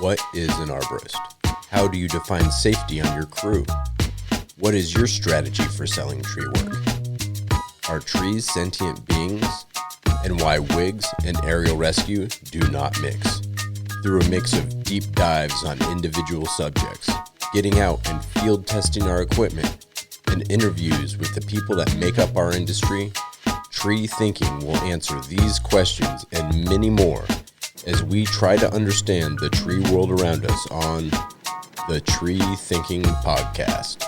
What is an arborist? How do you define safety on your crew? What is your strategy for selling tree work? Are trees sentient beings? And why wigs and aerial rescue do not mix. Through a mix of deep dives on individual subjects, getting out and field testing our equipment, and interviews with the people that make up our industry, Tree Thinking will answer these questions and many more as we try to understand the tree world around us on the Tree Thinking Podcast.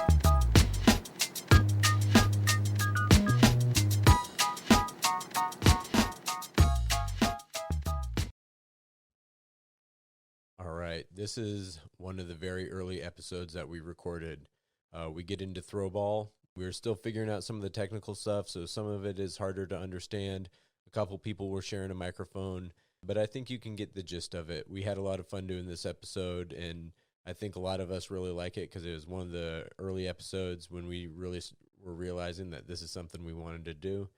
All right, this is one of the very early episodes that we recorded. We get into Throwball. We're still figuring out some of the technical stuff, so some of it is harder to understand. A couple people were sharing a microphone, but I think you can get the gist of it. We had a lot of fun doing this episode, and I think a lot of us really like it because it was one of the early episodes when we really were realizing that this is something we wanted to do.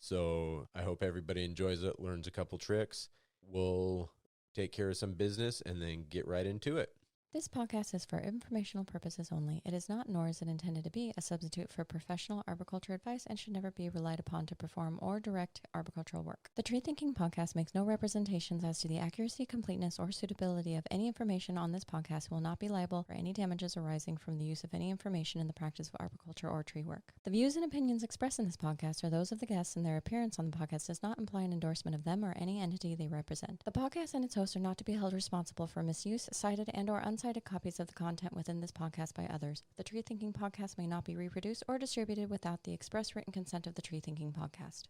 So I hope everybody enjoys it, learns a couple tricks. We'll take care of some business and then get right into it. This podcast is for informational purposes only. It is not, nor is it intended to be, a substitute for professional arboriculture advice and should never be relied upon to perform or direct arboricultural work. The Tree Thinking Podcast makes no representations as to the accuracy, completeness, or suitability of any information on this podcast and will not be liable for any damages arising from the use of any information in the practice of arboriculture or tree work. The views and opinions expressed in this podcast are those of the guests, and their appearance on the podcast does not imply an endorsement of them or any entity they represent. The podcast and its hosts are not to be held responsible for misuse, cited, and/or uncited copies of the content within this podcast by others. The Tree Thinking Podcast may not be reproduced or distributed without the express written consent of the Tree Thinking Podcast.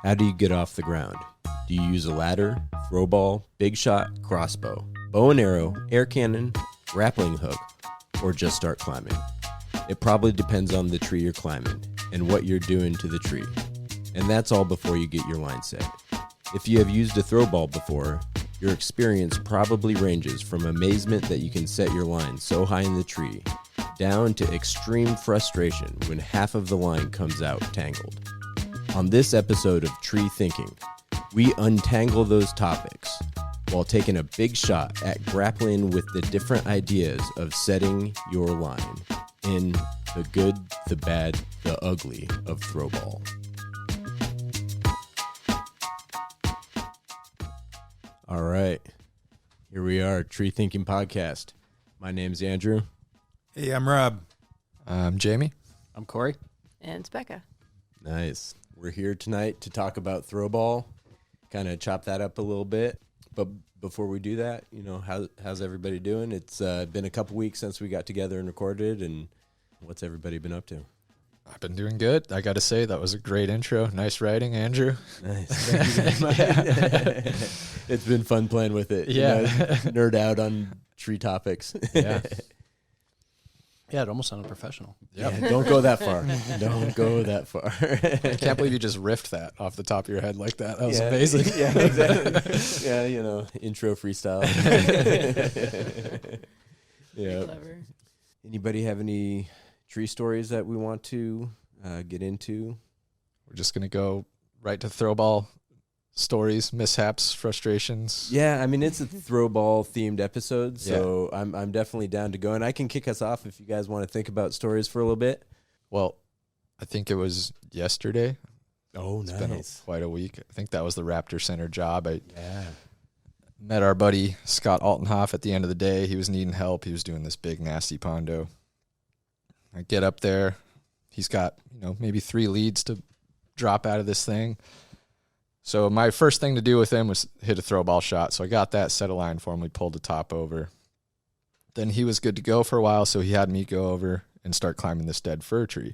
How do you get off the ground? Do you use a ladder, throwball, big shot, crossbow, bow and arrow, air cannon, grappling hook, or just start climbing? It probably depends on the tree you're climbing and what you're doing to the tree. And that's all before you get your line set. If you have used a throwball before, your experience probably ranges from amazement that you can set your line so high in the tree, down to extreme frustration when half of the line comes out tangled. On this episode of Tree Thinking, we untangle those topics while taking a big shot at grappling with the different ideas of setting your line in the good, the bad, the ugly of throwball. All right, here we are, Tree Thinking Podcast. My name's Andrew. Hey, I'm Rob. I'm Jamie. I'm Cory. And it's Becca. Nice. We're here tonight to talk about throwball, kind of chop that up a little bit. But before we do that, you know, how's everybody doing? It's been a couple weeks since we got together and recorded, and what's everybody been up to? I've been doing good. I got to say, that was a great intro. Nice writing, Andrew. Nice. It's been fun playing with it. Yeah. You know, nerd out on tree topics. Yeah. Yeah, it almost sounded professional. Yep. Yeah, don't go that far. Don't go that far. I can't believe you just riffed that off the top of your head like that. That was amazing. Yeah, exactly. Yeah, you know, intro freestyle. Yeah. Clever. Anybody have any tree stories that we want to get into? We're just going to go right to throwball stories, mishaps, frustrations. Yeah, I mean, it's a throwball themed episode, so yeah. I'm definitely down to go. And I can kick us off if you guys want to think about stories for a little bit. Well, I think it was yesterday. Oh, it's nice. been quite a week. I think that was the Raptor Center job. I met our buddy Scott Altenhoff at the end of the day. He was needing help. He was doing this big, nasty pondo. I get up there. He's got, maybe 3 leads to drop out of this thing. So my first thing to do with him was hit a throw ball shot. So I got that, set a line for him. We pulled the top over. Then he was good to go for a while, so he had me go over and start climbing this dead fir tree.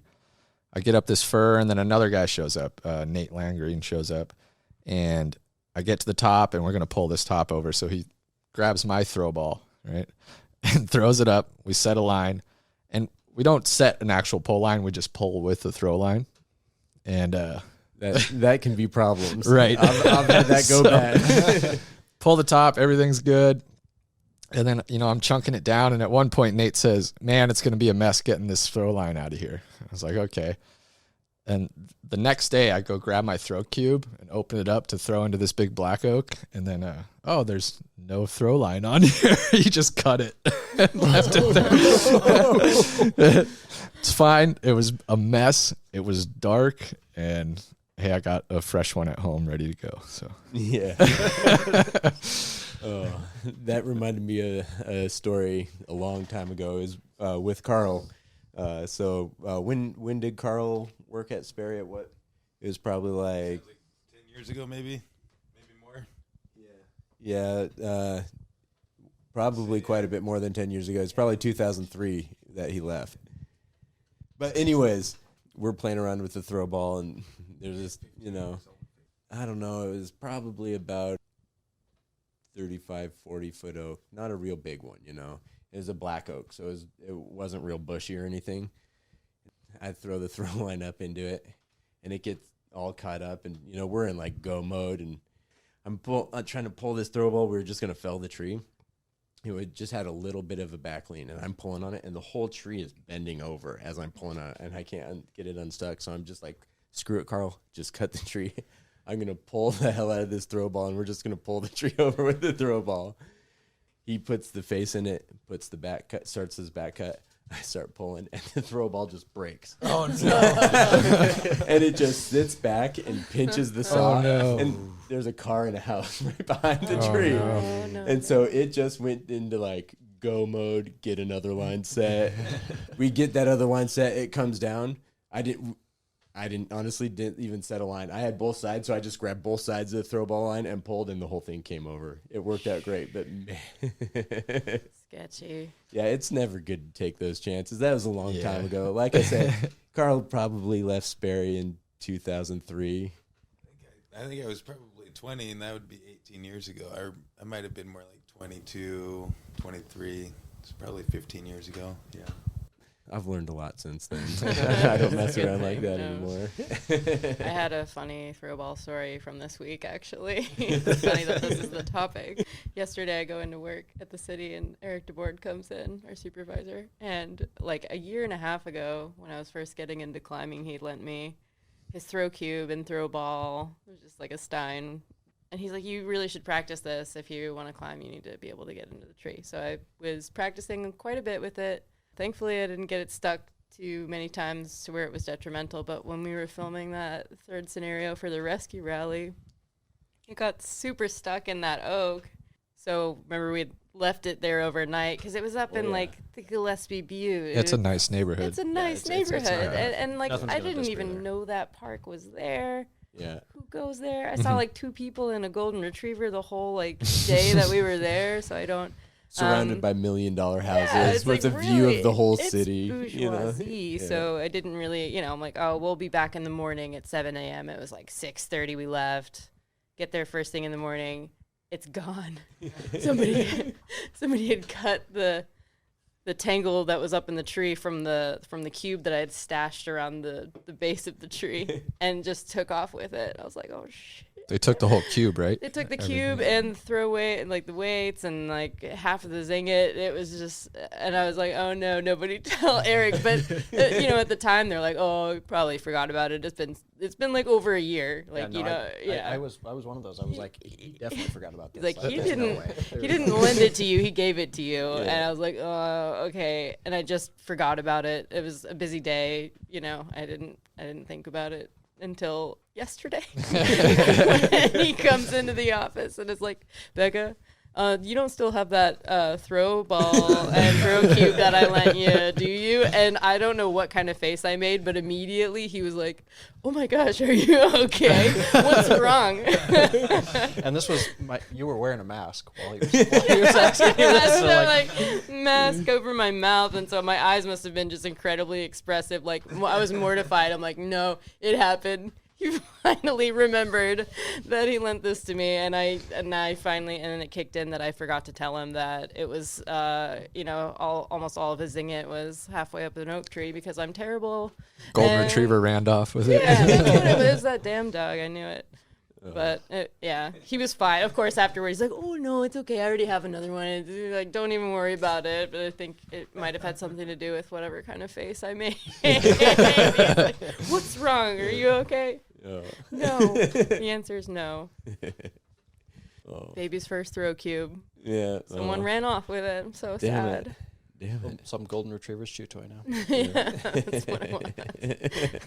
I get up this fir, and then another guy shows up. Nate Landgreen shows up. And I get to the top, and we're going to pull this top over. So he grabs my throw ball, right, and throws it up. We set a line. And we don't set an actual pull line. We just pull with the throw line. And that can be problems. Right. I've had that go bad. Pull the top. Everything's good. And then, I'm chunking it down. And at one point, Nate says, man, it's going to be a mess getting this throw line out of here. I was like, okay. And the next day I go grab my throw cube and open it up to throw into this big black oak. And then, there's no throw line on here. He just cut it and left it there. It's fine. It was a mess. It was dark. And hey, I got a fresh one at home ready to go. So Yeah. Oh, that reminded me of a story a long time ago. Is with Carl. When did Carl work at Sperry? At what? It was probably like 10 years ago, maybe more. Yeah. Probably quite a bit more than 10 years ago. It's probably 2003 that he left. But anyways, we're playing around with the throw ball, and there's this, I don't know, it was probably about 35, 40 foot oak. Not a real big one, It was a black oak, so it wasn't real bushy or anything. I'd throw the throw line up into it, and it gets all caught up, and, we're in, like, go mode, and I'm trying to pull this throw ball. We were just going to fell the tree. It just had a little bit of a back lean, and I'm pulling on it, and the whole tree is bending over as I'm pulling on it, and I can't get it unstuck, so I'm just like, screw it, Carl, just cut the tree. I'm going to pull the hell out of this throw ball, and we're just going to pull the tree over with the throw ball. He puts the face in it, puts the back cut, starts his back cut. I start pulling, and the throw ball just breaks. Oh, no. And it just sits back and pinches the saw. Oh, no. And there's a car and a house right behind the tree. No. Oh, no. And so it just went into, like, go mode, get another line set. We get that other line set. It comes down. I didn't honestly didn't even set a line. I had both sides, so I just grabbed both sides of the throw ball line and pulled, and the whole thing came over. It worked out great, but man. Sketchy. Yeah, it's never good to take those chances. That was a long time ago. Like I said, Carl probably left Sperry in 2003. I think I was probably 20, and that would be 18 years ago. I might have been more like 22, 23. It's probably 15 years ago. Yeah. I've learned a lot since then. I don't mess around like that anymore. I had a funny throwball story from this week, actually. It's funny that this is the topic. Yesterday, I go into work at the city, and Eric DeBoard comes in, our supervisor. And like a year and a half ago, when I was first getting into climbing, he lent me his throw cube and throw ball. It was just like a Stein. And he's like, you really should practice this. If you want to climb, you need to be able to get into the tree. So I was practicing quite a bit with it. Thankfully, I didn't get it stuck too many times to where it was detrimental. But when we were filming that third scenario for the rescue rally, it got super stuck in that oak. So remember, we had left it there overnight because it was up in like the Gillespie Butte. It's a nice neighborhood. It's a nice neighborhood. And like, Nothing's I gonna didn't disappear even there. know that park was there. Yeah. Who goes there? I saw like 2 people and a golden retriever the whole like day that we were there. So I don't. Surrounded by $1 million houses it's with like a view really- of the whole it's city. bourgeoisie, Yeah. so I didn't really, I'm like, oh, we'll be back in the morning at 7 a.m. It was like 6:30 we left. Get there first thing in the morning. It's gone. Somebody had cut the tangle that was up in the tree from the cube that I had stashed around the base of the tree and just took off with it. I was like, oh shit. They took the whole cube, right? They took the cube and throw weight and like the weights and like half of the zinget. It was just, and I was like, oh no, nobody tell Eric. But at the time they're like, oh, we probably forgot about it. It's been like over a year. Like I was one of those. I was like, he definitely forgot about this. Like he There's no didn't way. he didn't lend it to you. He gave it to you, and I was like, oh, okay. And I just forgot about it. It was a busy day. I didn't think about it until yesterday. When he comes into the office and is like, Becca, you don't still have that throw ball and throw cube that I lent you, do you? And I don't know what kind of face I made, but immediately he was like, oh my gosh, are you okay? What's wrong? And this was you were wearing a mask while he was asking you this. So like mask over my mouth, and so my eyes must have been just incredibly expressive. Like I was mortified. I'm like, no, it happened. He finally remembered that he lent this to me, and I finally, and then it kicked in that I forgot to tell him that it was, almost all of his zinget was halfway up an oak tree because I'm terrible. Golden retriever ran off with it. Yeah, that's what it was. That damn dog. I knew it. But yeah, he was fine. Of course, afterwards, he's like, "Oh no, it's okay. I already have another one. It's like, don't even worry about it." But I think it might have had something to do with whatever kind of face I made. Like, what's wrong? Are you okay? No. The answer is no. Baby's first throw cube. Yeah. Someone ran off with it. I'm so sad. Damn it. Some golden retriever's chew toy now. Yeah, that's what it was.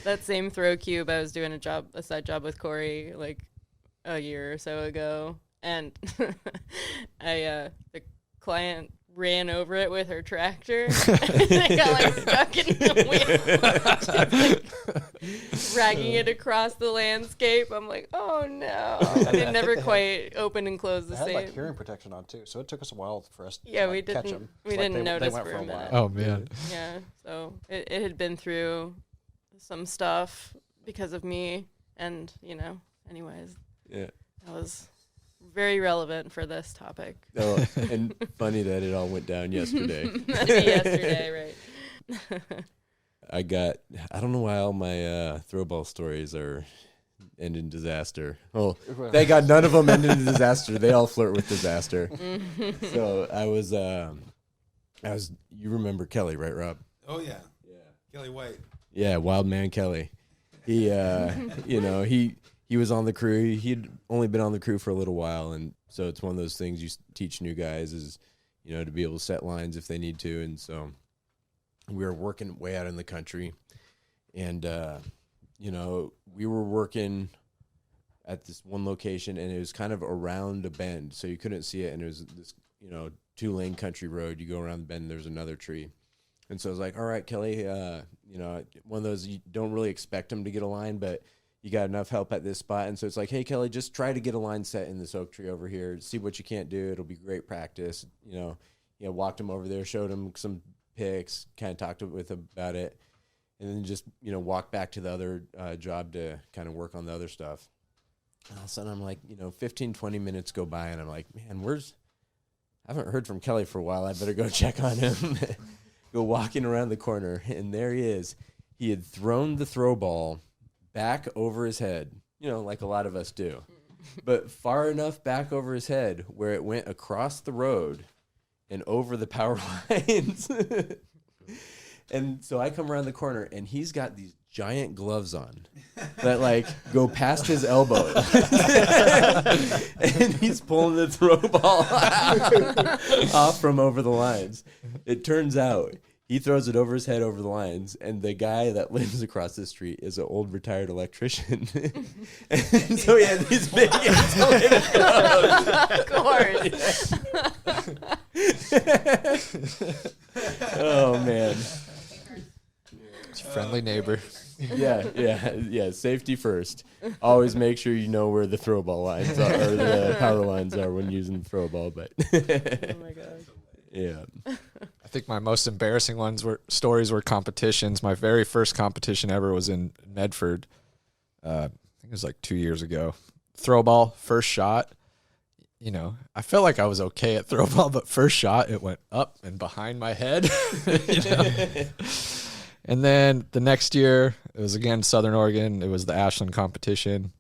That same throw cube, I was doing a side job with Cory like a year or so ago, and the client ran over it with her tractor. It got like stuck in the wheel, dragging it across the landscape. I'm like, oh no! It never quite opened and closed the They had same. like hearing protection on too, so it took us a while for us to We catch didn't. them. We didn't notice for a while. minute. Oh man. Yeah, so it had been through some stuff because of me, and anyways, Yeah. that was very relevant for this topic. Oh, and funny that it all went down yesterday. Yesterday, right? I don't know why all my throwball stories are end in disaster. Well, thank God none of them end in disaster. They all flirt with disaster. So I was, you remember Kelly, right, Rob? Oh yeah. Yeah. Kelly White. Yeah, Wild Man Kelly. He, he was on the crew. He'd only been on the crew for a little while, and so it's one of those things you teach new guys is, to be able to set lines if they need to. And so we were working way out in the country, and we were working at this one location, and it was kind of around a bend, so you couldn't see it, and it was this 2-lane country road. You go around the bend, and there's another tree. And so I was like, all right, Kelly, one of those, you don't really expect them to get a line, but you got enough help at this spot. And so it's like, hey, Kelly, just try to get a line set in this oak tree over here. See what you can't do. It'll be great practice. Walked him over there, showed him some pics, kind of talked with him about it. And then just, walk back to the other job to kind of work on the other stuff. And all of a sudden I'm like, 15, 20 minutes go by, and I'm like, man, I haven't heard from Kelly for a while. I better go check on him. Go walking around the corner, and there he is. He had thrown the throw ball back over his head, like a lot of us do, but far enough back over his head where it went across the road and over the power lines. And so I come around the corner, and he's got these giant gloves on that go past his elbow. And he's pulling the throw ball off from over the lines. It turns out he throws it over his head over the lines, and the guy that lives across the street is an old retired electrician. And so he had these big insulated gloves. Of course. Oh man. Friendly neighbor. Yeah. Safety first. Always make sure you know where the throw ball lines are, or the power lines are when using the throw ball. But Oh my god. Yeah. I think my most embarrassing stories were competitions. My very first competition ever was in Medford. I think it was like 2 years ago. Throw ball, first shot. I felt like I was okay at throw ball, but first shot, it went up and behind my head. And then the next year, it was again Southern Oregon. It was the Ashland competition.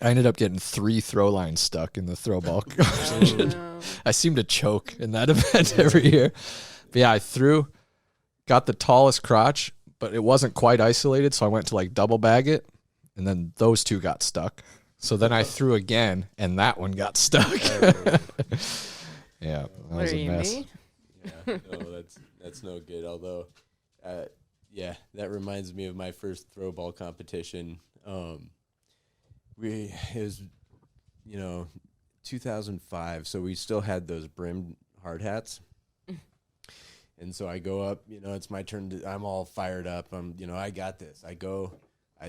I ended up getting 3 throw lines stuck in the throw ball competition. No. I seem to choke in that event every year. But yeah, got the tallest crotch, but it wasn't quite isolated, so I went to double bag it, and then those 2 got stuck. So then I threw again, and that one got stuck. Yeah, that What was are a you, mess. me? Yeah. No, that's no good. Although, that reminds me of my first throw ball competition. It was 2005, so we still had those brimmed hard hats. And so I go up, it's my turn I'm all fired up. I got this. I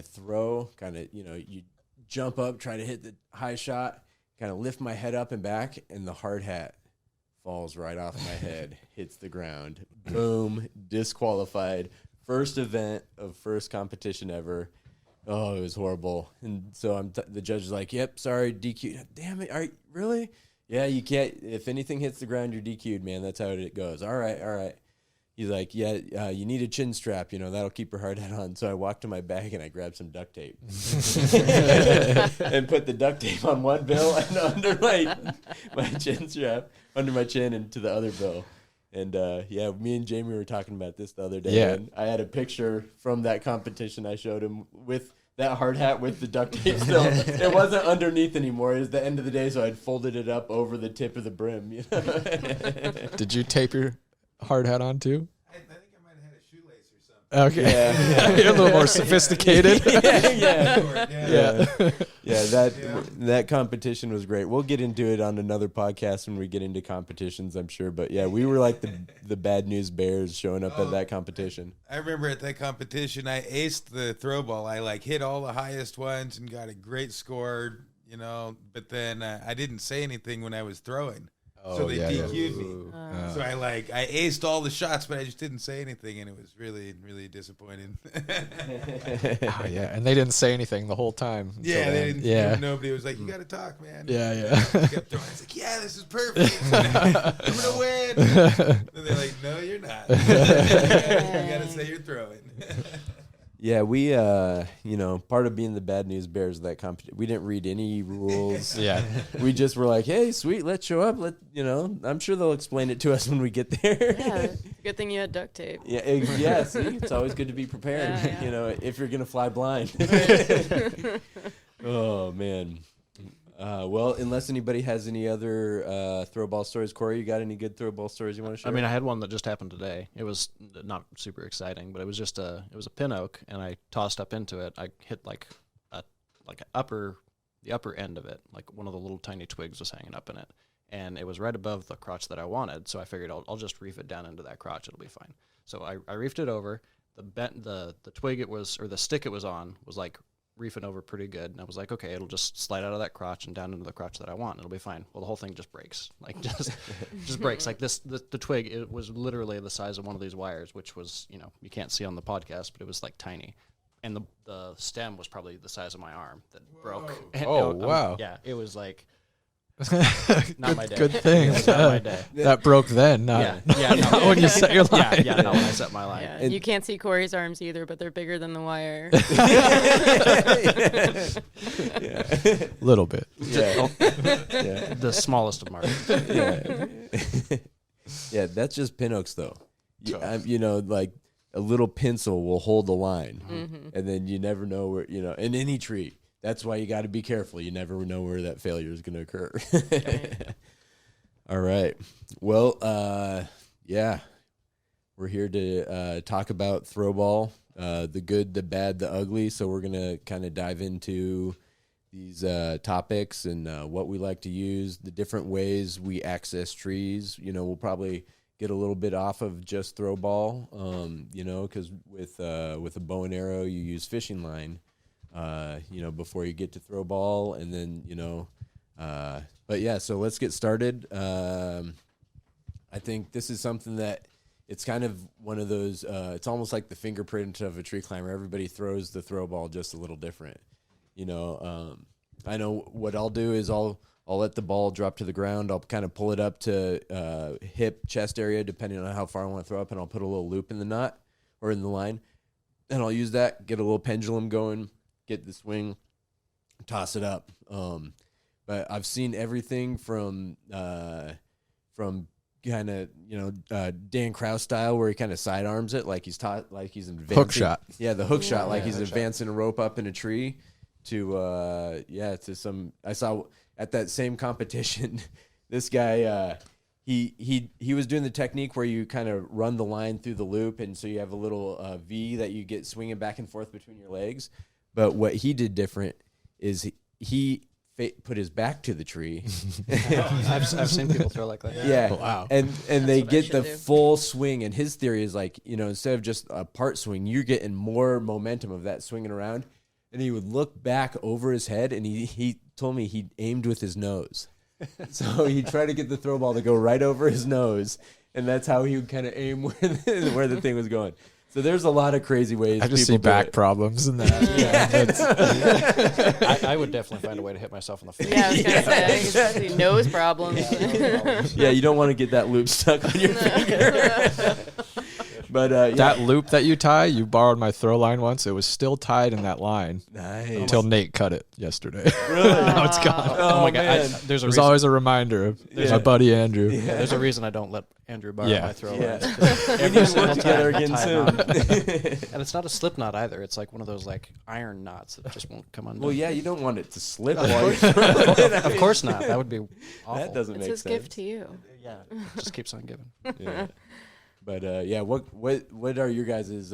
throw, kind of, you jump up, try to hit the high shot, kind of lift my head up and back, and the hard hat falls right off my head, hits the ground. Boom, disqualified. First event of first competition ever. Oh, it was horrible. And so the judge is like, yep, sorry, DQ. Damn it, really? Yeah, you can't. If anything hits the ground, you're DQ'd, man. That's how it goes. All right. he's like, yeah, you need a chin strap, that'll keep your hard hat on. So I walked to my bag and I grabbed some duct tape and put the duct tape on one bill and under my chin strap, under my chin and to the other bill. And me and Jamie were talking about this the other day. Yeah. And I had a picture from that competition I showed him with that hard hat with the duct tape still. It wasn't underneath anymore. It was the end of the day, so I'd folded it up over the tip of the brim. Did you tape your hard hat on too? I think I might have had a shoelace or something. Okay. Yeah. You're a little more sophisticated. That competition was great. We'll get into it on another podcast when we get into competitions, I'm sure. But yeah, we were like the Bad News Bears showing up at that competition. I remember at that competition, I aced the throw ball. I hit all the highest ones and got a great score, but then I didn't say anything when I was throwing. So they DQ'd me. So I aced all the shots, but I just didn't say anything, and it was really, really disappointing. And they didn't say anything the whole time. Yeah, they didn't. Yeah. Nobody was like, "You got to talk, man." Yeah. I kept throwing. I was like, "Yeah, this is perfect. I'm gonna win." And they're like, "No, you're not. You got to say you're throwing." Yeah, we, part of being the Bad News Bears of that competition, we didn't read any rules. Yeah. We just were like, hey, sweet, let's show up. I'm sure they'll explain it to us when we get there. Yeah, good thing you had duct tape. Yeah, see, it's always good to be prepared, Yeah. if you're going to fly blind. Oh, man. Well, unless anybody has any other throw ball stories. Cory, you got any good throw ball stories you want to share? I mean, I had one that just happened today. It was not super exciting, but it was just it was a pin oak, and I tossed up into it. I hit the upper end of it, like one of the little tiny twigs was hanging up in it, and it was right above the crotch that I wanted. So I figured I'll just reef it down into that crotch. It'll be fine. So I reefed it over. The twig it was, or the stick it was on, was like reefing over pretty good, and I was like, okay, it'll just slide out of that crotch and down into the crotch that I want. It'll be fine. Well, the whole thing just breaks, just breaks. Like the twig, it was literally the size of one of these wires, which was, you can't see on the podcast, but it was like tiny, and the stem was probably the size of my arm that broke. And wow. Yeah, it was like not my day. Good thing. It was not my day. That broke then. Not when you set your line. Yeah, not when I set my line. Yeah. You can't see Cory's arms either, but they're bigger than the wire. Yeah. Little bit. Yeah. The smallest of marks. Yeah, that's just pin hooks, though. Like a little pencil will hold the line, and then you never know where, in any tree. That's why you got to be careful. You never know where that failure is going to occur. All right. Well, we're here to talk about throw ball, the good, the bad, the ugly. So we're going to kind of dive into these topics and what we like to use, the different ways we access trees. We'll probably get a little bit off of just throw ball, because with a bow and arrow, you use fishing line. Before you get to throw ball, and then, so let's get started. I think this is something that it's kind of one of those, it's almost like the fingerprint of a tree climber. Everybody throws the throw ball just a little different. I know what I'll do is I'll let the ball drop to the ground. I'll kind of pull it up to hip, chest area, depending on how far I want to throw up, and I'll put a little loop in the knot or in the line, and I'll use that, get a little pendulum going, get the swing, toss it up. But I've seen everything from kind of, Dan Krause style, where he kind of sidearms it, like he's advancing. Hook shot. Yeah, the hook shot, like Yeah, he's advancing a rope up in a tree to some, I saw at that same competition, this guy, he was doing the technique where you kind of run the line through the loop, and so you have a little V that you get swinging back and forth between your legs. But what he did different is he put his back to the tree. I've seen people throw like that. Yeah. Oh, wow. And they what I get should the do. full swing. And his theory is like, instead of just a part swing, you're getting more momentum of that swinging around. And he would look back over his head, and he told me he aimed with his nose. So he tried to get the throw ball to go right over his nose, and that's how he would kind of aim where the thing was going. So there's a lot of crazy ways. I just see people do back it. problems in that. I would definitely find a way to hit myself in the face. Yeah, I was going to say, I can see nose problems. Yeah, you don't want to get that loop stuck on your finger. But that loop that you tie, you borrowed my throw line once. It was still tied in that line until Nate cut it yesterday. Really? Now it's gone. Oh my God! man. There's always a reminder of my buddy Andrew. Yeah, there's a reason I don't let Andrew borrow my throw lines. We need to work together again soon. And it's not a slip knot either. It's like one of those like iron knots that just won't come undone. Well, yeah, you don't want it to slip while you're throwing it. Of course not. That would be awful. That doesn't It's make his sense. gift to you. Yeah, it just keeps on giving. Yeah. But what are your guys'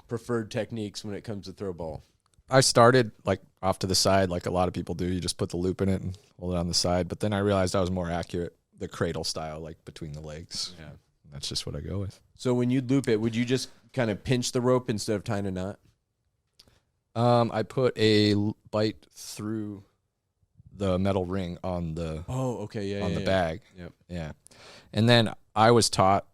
preferred techniques when it comes to throw ball? I started like off to the side, like a lot of people do. You just put the loop in it and hold it on the side. But then I realized I was more accurate, the cradle style, like between the legs. Yeah. That's just what I go with. So when you loop it, would you just kind of pinch the rope instead of tying a knot? I put a bite through the metal ring on the the bag. Yep. Yeah. And then I was taught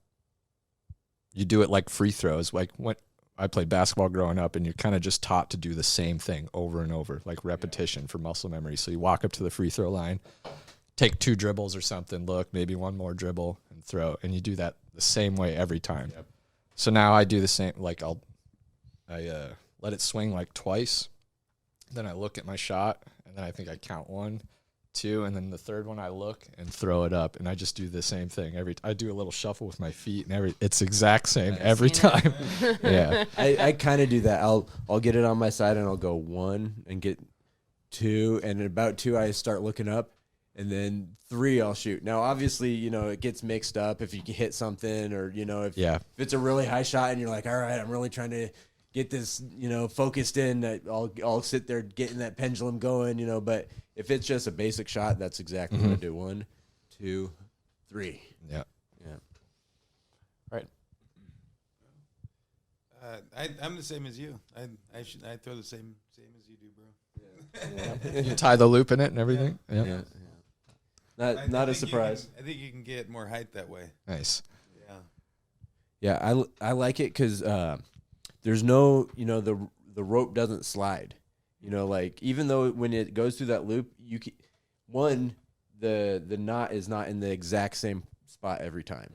you do it like free throws. Like when I played basketball growing up, and you're kind of just taught to do the same thing over and over, like repetition for muscle memory. So you walk up to the free throw line, take 2 dribbles or something, look, maybe one more dribble and throw. And you do that the same way every time. Yep. So now I do the same, like I let it swing like twice. Then I look at my shot, and then I think I count 1, 2, and then the third one I look and throw it up, and I just do the same thing I do a little shuffle with my feet, and it's exact same every time. Yeah, I kind of do that. I'll get it on my side, and I'll go 1 and get 2, and at about 2 I start looking up, and then 3 I'll shoot. Now obviously, it gets mixed up if you hit something, or if it's a really high shot and you're like, all right, I'm really trying to get this focused in, I'll sit there getting that pendulum going, but if it's just a basic shot, that's exactly what I do. 1, 2, 3. yeah. Right. I'm the same as you. I throw the same as you do, bro. You tie the loop in it and everything. Yeah. Not a surprise. I think you can get more height that way. Nice. Yeah. Yeah, I like it because there's no, the rope doesn't slide. Like even though when it goes through that loop, the knot is not in the exact same spot every time.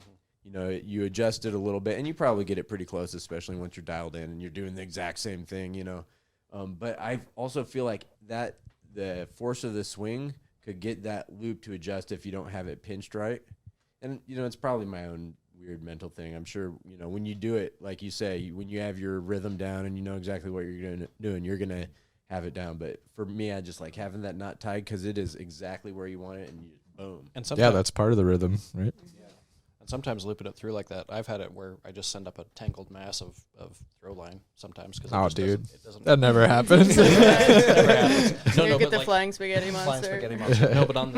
You adjust it a little bit, and you probably get it pretty close, especially once you're dialed in and you're doing the exact same thing. But I also feel like that the force of the swing could get that loop to adjust if you don't have it pinched right. And it's probably my own weird mental thing. I'm sure when you do it, like you say, when you have your rhythm down and you know exactly what you're doing, you're gonna have it down. But for me, I just like having that knot tied because it is exactly where you want it, and you boom. And sometimes, that's part of the rhythm, right? and sometimes looping it through like that. I've had it where I just send up a tangled mass of throw line sometimes. Cause dude, it doesn't that never happens. never happens. You get but the like, flying spaghetti monster. flying spaghetti monster. No, but on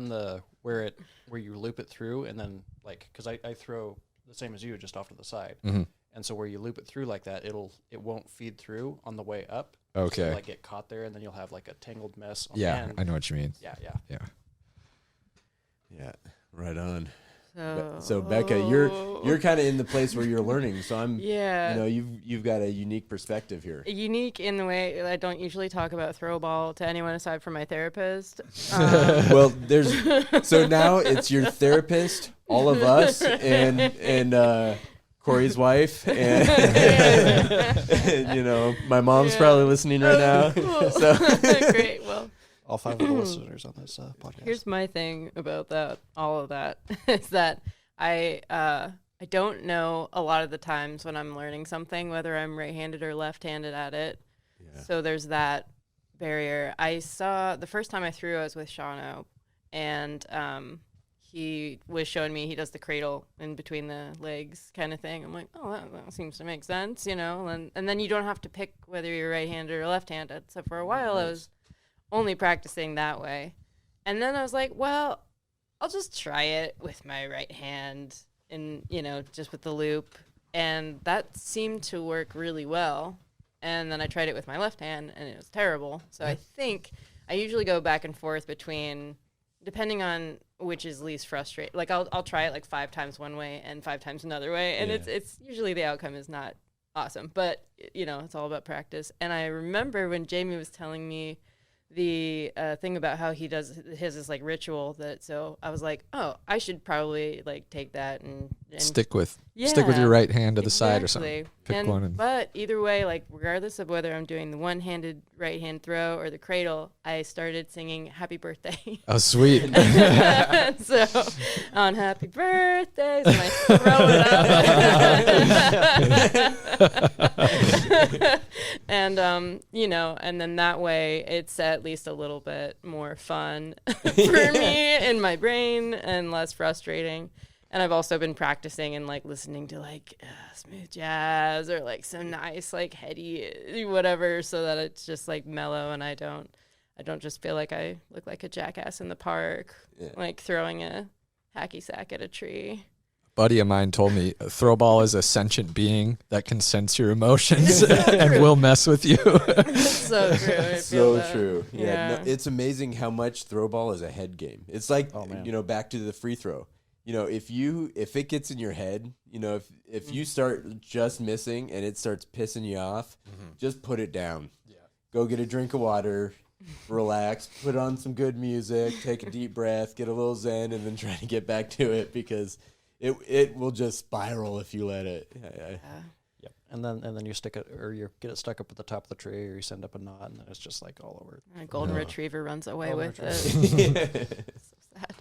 the where you loop it through, and then because I throw the same as you, just off to the side. Mm-hmm. And so where you loop it through like that, it won't feed through on the way up. Okay. So it'll, get caught there, and then you'll have a tangled mess on the Yeah, end. I know what you mean. Yeah. Yeah, right on. So, So Becca, you're kind of in the place where you're learning. So I'm, you've got a unique perspective here. unique in the way I don't usually talk about Throwball to anyone aside from my therapist. Well, so now it's your therapist, all of us, and Cory's wife, and my mom's probably listening right now. Cool. So Great. Well, All 5 of the listeners on this podcast. here's my thing about that. All of that is that I don't know a lot of the times when I'm learning something, whether I'm right-handed or left-handed at it. Yeah. So there's that barrier. I saw the first time I threw, I was with Shawno, and he was showing me he does the cradle in between the legs kind of thing. I'm like, oh, that seems to make sense, and then you don't have to pick whether you're right-handed or left-handed. So for a while, I was only practicing that way. And then I was like, well, I'll just try it with my right hand and, just with the loop. And that seemed to work really well. And then I tried it with my left hand, and it was terrible. So I think I usually go back and forth between, depending on which is least frustrating. Like I'll try it 5 times one way and 5 times another way. And it's usually the outcome is not awesome. But, it's all about practice. And I remember when Jamie was telling me the thing about how he does his is like ritual that. So I was like, oh, I should probably like take that and stick with your right hand to the side or something. Pick one. But either way, like regardless of whether I'm doing the one-handed right hand throw or the cradle, I started singing "Happy Birthday." Oh, sweet! So on "Happy Birthday," so I throw it up, and you know, and then that way it's at least a little bit more fun for me in my brain and less frustrating. And I've also been practicing and like listening to like smooth jazz or like some nice like heady whatever, so that it's just like mellow and I don't just feel like I look like a jackass in the park, like throwing a hacky sack at a tree. A buddy of mine told me Throwball is a sentient being that can sense your emotions and will mess with you. So true. So true. Yeah. No, it's amazing how much Throwball is a head game. It's like, you know, back to the free throw. You know, if it gets in your head, you know, if you start just missing and it starts pissing you off, just put it down. Yeah. Go get a drink of water, relax, put on some good music, take a deep breath, get a little zen, and then try to get back to it, because it will just spiral if you let it. Yep. And then you stick it, or you get it stuck up at the top of the tree, or you send up a knot, and then it's just like all over. And a golden retriever runs away with it. So sad.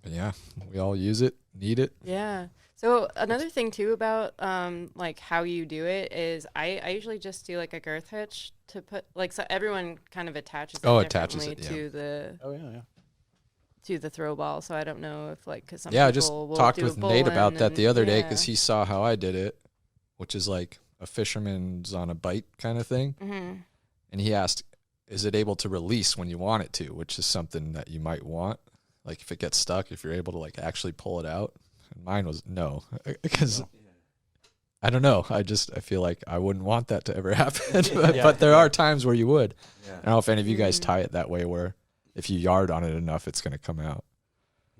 Yeah, we all use it, need it. Yeah. So another thing too about like how you do it is I usually just do like a girth hitch to put, like, so everyone kind of attaches it differently to the to the throw ball. So I don't know if like, because some people I just will talked do with a Nate about that the other day, yeah. because he saw how I did it, which is like a fisherman's on a bite kind of thing. And he asked, is it able to release when you want it to, which is something that you might want. Like if it gets stuck, if you're able to like actually pull it out. And mine was no, because I don't know. I feel like I wouldn't want that to ever happen. But there are times where you would. Yeah. I don't know if any of you guys tie it that way, where if you yard on it enough, it's going to come out.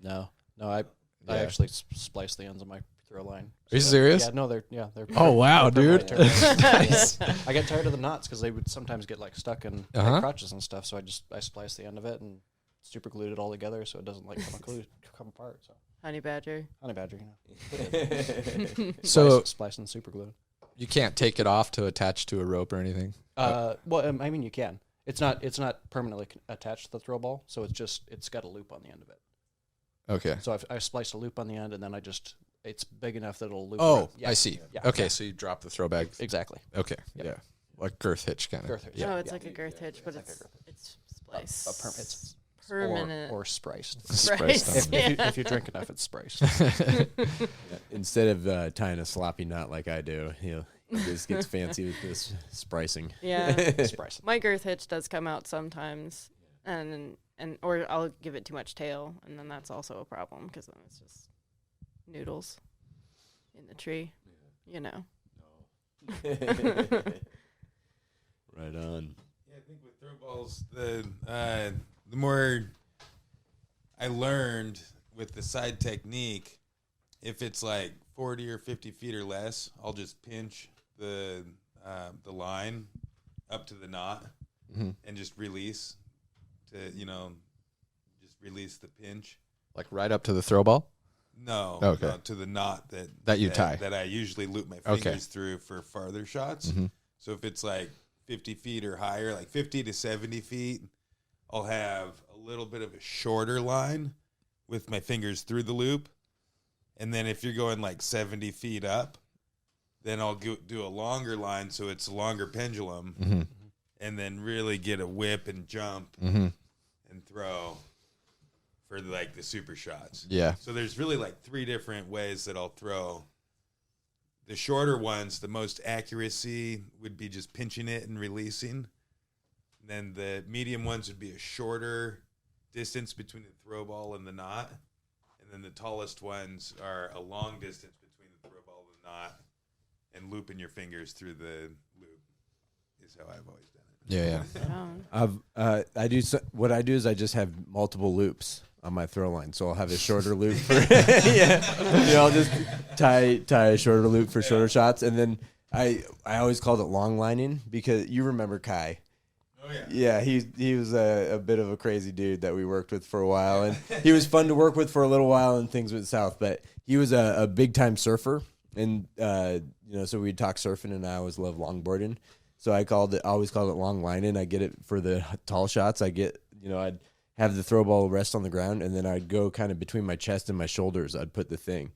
No, I actually splice the ends of my throw line. Are you serious? Yeah, no, they're. Oh wow, dude! Nice. I get tired of the knots because they would sometimes get like stuck in my crotches and stuff. So I splice the end of it and super glued it all together so it doesn't like come apart. So Honey badger, you know. So splice and super glue. You can't take it off to attach to a rope or anything. Well, I mean you can. It's not permanently attached to the throw ball, so it's got a loop on the end of it. Okay. So I spliced a loop on the end, and then it's big enough that it'll loop. Oh, I see. Yeah. Okay, so you drop the throw bag. Exactly. Okay. Yep. Yeah. Like girth hitch kind of. Girth hitch. Yeah. Oh, it's like a girth hitch, but it's spliced. It's permanent or spiced. Spiced. If you drink enough, it's spiced. Instead of tying a sloppy knot like I do, he just gets fancy with this spicing. Yeah. Spicing. My girth hitch does come out sometimes, and or I'll give it too much tail, and then that's also a problem because then it's just noodles in the tree, you know. Right on. Yeah, I think with throw balls, the more I learned with the side technique, if it's like 40 or 50 feet or less, I'll just pinch the line up to the knot and just release to, just release the pinch. Like right up to the throw ball? No, okay. No, to the knot that you tie. That I usually loop my fingers through for farther shots. So if it's like 50 feet or higher, like 50 to 70 feet, I'll have a little bit of a shorter line with my fingers through the loop. And then if you're going like 70 feet up, then I'll do a longer line so it's a longer pendulum, and then really get a whip and jump and throw for like the super shots. Yeah. So there's really like 3 different ways that I'll throw. The shorter ones, the most accuracy would be just pinching it and releasing. And then the medium ones would be a shorter distance between the throw ball and the knot. And then the tallest ones are a long distance between the throw ball and the knot, and looping your fingers through the loop is how I've always done it. Yeah. What I do is I just have multiple loops on my throw line. So I'll have a shorter loop for I'll just tie a shorter loop for shorter shots, and then I always called it long lining because you remember Kai. Oh, yeah. Yeah, he was a bit of a crazy dude that we worked with for a while, and he was fun to work with for a little while, and things went south. But he was a big time surfer, and so we'd talk surfing, and I always loved longboarding, so I always called it long lining. I get it for the tall shots. I'd have the throw ball rest on the ground, and then I'd go kind of between my chest and my shoulders. I'd put the thing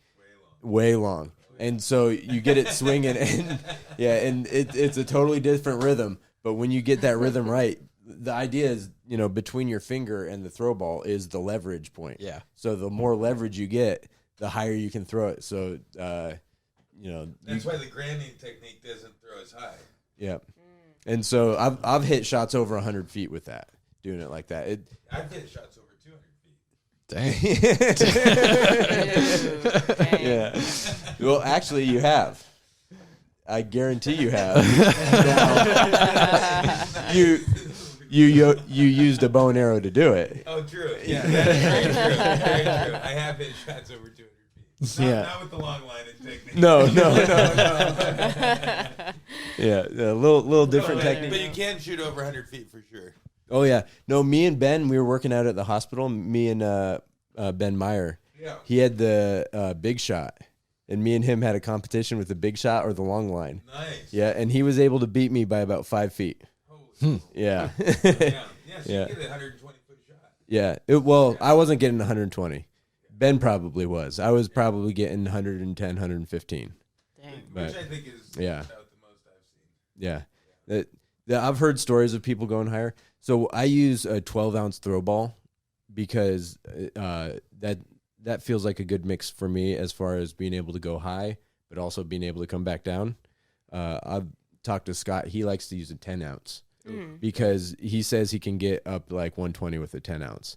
way long. And so you get it swinging, and it's a totally different rhythm. But when you get that rhythm right, the idea is, between your finger and the throw ball is the leverage point. Yeah. So the more leverage you get, the higher you can throw it. So, that's why the grinding technique doesn't throw as high. Yeah. And so I've hit shots over 100 feet with that, doing it like that. I've hit shots over 200 feet. Dang. Dang. Yeah. Well, actually, you have. I guarantee you have. Now, you used a bow and arrow to do it. Oh, true. Yeah, that's very true. Very true. I have hit shots over 200 feet. Not with the long line technique. No. Yeah, a little different technique. But you can shoot over 100 feet for sure. Oh yeah, no. Me and Ben, we were working out at the hospital. Me and Ben Meyer. Yeah. He had the big shot, and me and him had a competition with the big shot or the long line. Nice. Yeah, and he was able to beat me by about 5 feet. Holy Yeah. yeah. So Yeah. you get a 120-foot shot. Yeah. I wasn't getting 120. Ben probably was. I was probably getting 110, 115. Dang. But, Which I think is yeah. about the most I've seen. Yeah. I've heard stories of people going higher. So I use a 12-ounce throw ball because that feels like a good mix for me as far as being able to go high, but also being able to come back down. I've talked to Scott. He likes to use a 10-ounce because he says he can get up like 120 with a 10-ounce.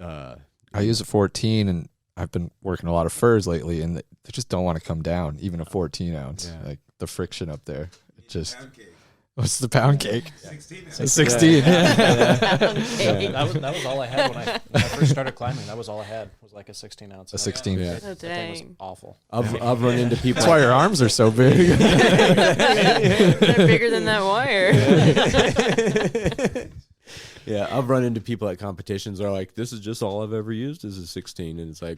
I use a 14, and I've been working a lot of furs lately, and they just don't want to come down, even a 14-ounce. Yeah. Like the friction up there. It just Pound cake. what's the pound cake? 16 A 16. That was all I had when I first started climbing. That was all I had was like a 16-ounce. A 16. Yeah. Oh, That thing was dang. awful. I've run into people. That's why your arms are so big. They're bigger than that wire. Yeah, I've run into people at competitions that are like, this is just all I've ever used is a 16, and it's like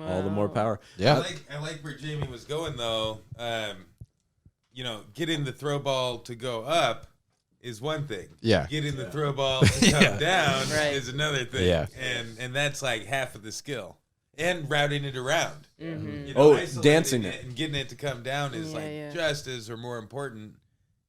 all the more Wow. power. Yeah. I like where Jamie was going though. Getting the throw ball to go up is one thing. Yeah. Getting the throw ball to come down Right. is another thing. Yeah. And that's like half of the skill. And routing it around. Mm-hmm. Isolating dancing it. and getting it to come down is Yeah. just as or more important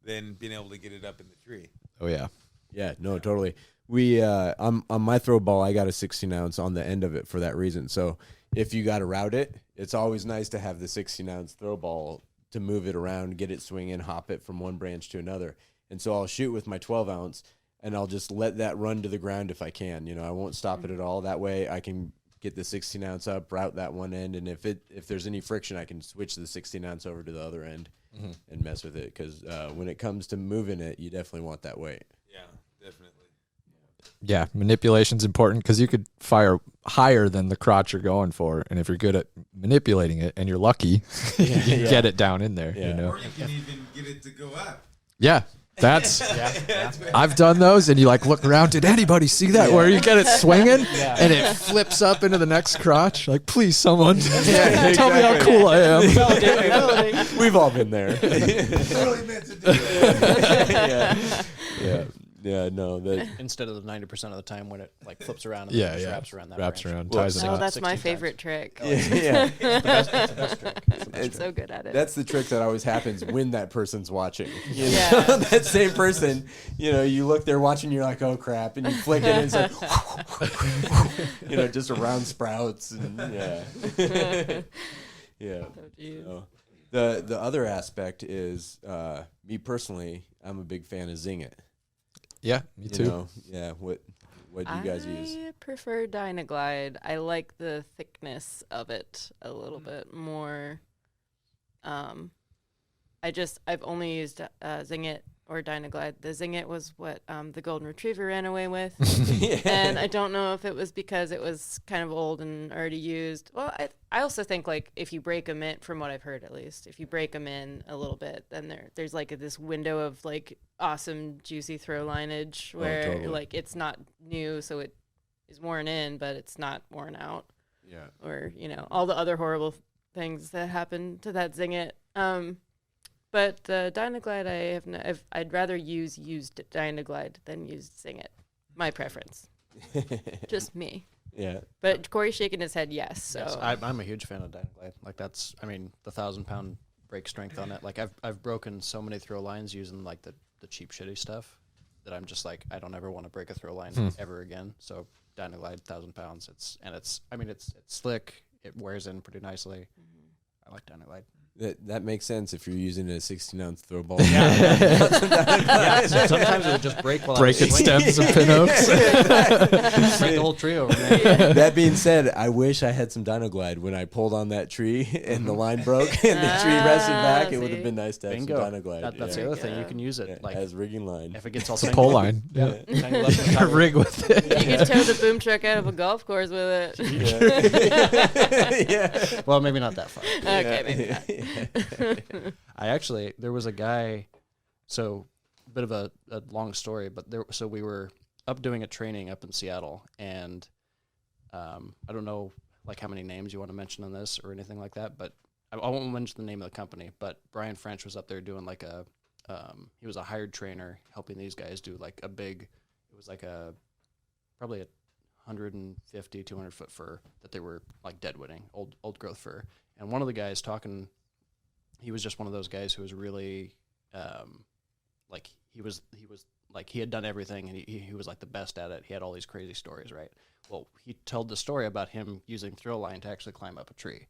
than being able to get it up in the tree. Oh, yeah. Yeah, no, totally. We on my throw ball, I got a 16-ounce on the end of it for that reason. So if you got to route it, it's always nice to have the 16-ounce throw ball to move it around, get it swinging, hop it from one branch to another. And so I'll shoot with my 12-ounce, and I'll just let that run to the ground if I can. I won't stop it at all. That way I can get the 16-ounce up, route that one end, and if there's any friction, I can switch the 16-ounce over to the other end and mess with it. Because when it comes to moving it, you definitely want that weight. Yeah, definitely. Yeah, manipulation's important because you could fire higher than the crotch you're going for, and if you're good at manipulating it and you're lucky, you can get it down in there. Yeah. Or you can even get it to go up. Yeah, that's I've done those, and you like look around. Did anybody see that? Where you get it swinging and it flips up into the next crotch? Like, please, someone tell me how cool I am. We've all been there. Totally meant to do it. Yeah, no, that Instead of the 90% of the time when it like flips around and Yeah, then just yeah. wraps around that Wraps branch. around, Well, ties it Oh, up. that's my 16 times. favorite trick. yeah. That's the best trick. It's the best I'm trick. so good at it. That's the trick that always happens when that person's watching. You know? Yeah. That same person, you look there watching, you're like, oh crap, and you flick it, and it's like, just around sprouts, and yeah. Yeah. Oh, geez. So, the other aspect is, me personally, I'm a big fan of Zing It. Yeah, me too. Yeah. What do you guys use? I prefer Dynaglide. I like the thickness of it a little bit more. I've only used Zing It or Dynaglide. The Zing-It was what the Golden Retriever ran away with. And I don't know if it was because it was kind of old and already used. Well, I also think, like, if you break them in, from what I've heard at least, if you break them in a little bit, then there's like this window of like awesome juicy throw lineage where totally. like it's not new, so it is worn in, but it's not worn out. Yeah. Or, all the other horrible things that happen to that Zing-It. But the Dynaglide, I'd rather use used Dynaglide than used Zing-It. My preference. Just me. Yeah. But Cory's shaking his head yes. So Yes, I'm a huge fan of Dynaglide. Like the 1,000-pound break strength on it. Like I've broken so many throw lines using like the cheap shitty stuff that I'm just like, I don't ever want to break a throw line ever again. So Dynaglide 1,000 pounds. It's slick. It wears in pretty nicely. I like Dynaglide. That makes sense if you're using a 16-ounce throw ball. Yeah, sometimes it would just break while Break I was its stems and pin hooks. break the whole tree over. Man. That being said, I wish I had some Dynaglide when I pulled on that tree and the line broke and the tree rested back. It would have been nice to have Bingo. some Dynaglide. That's the other thing. You can use it as rigging line. if it gets all It's a pole line. tangled up and tied. Rig with it. you can tow the boom truck out of a golf course with it. Yeah. Well, maybe not that far. Okay, maybe not. There was a guy, so a bit of a long story, but so we were up doing a training up in Seattle, and I don't know like how many names you want to mention on this or anything like that, but I won't mention the name of the company, but Brian French was up there doing like he was a hired trainer helping these guys do like it was like probably a 150, 200 foot fur that they were like deadwooding, old growth fur. And one of the guys talking, he was just one of those guys who was really, like he was like he had done everything and he was like the best at it. He had all these crazy stories, right? Well, he told the story about him using throw line to actually climb up a tree.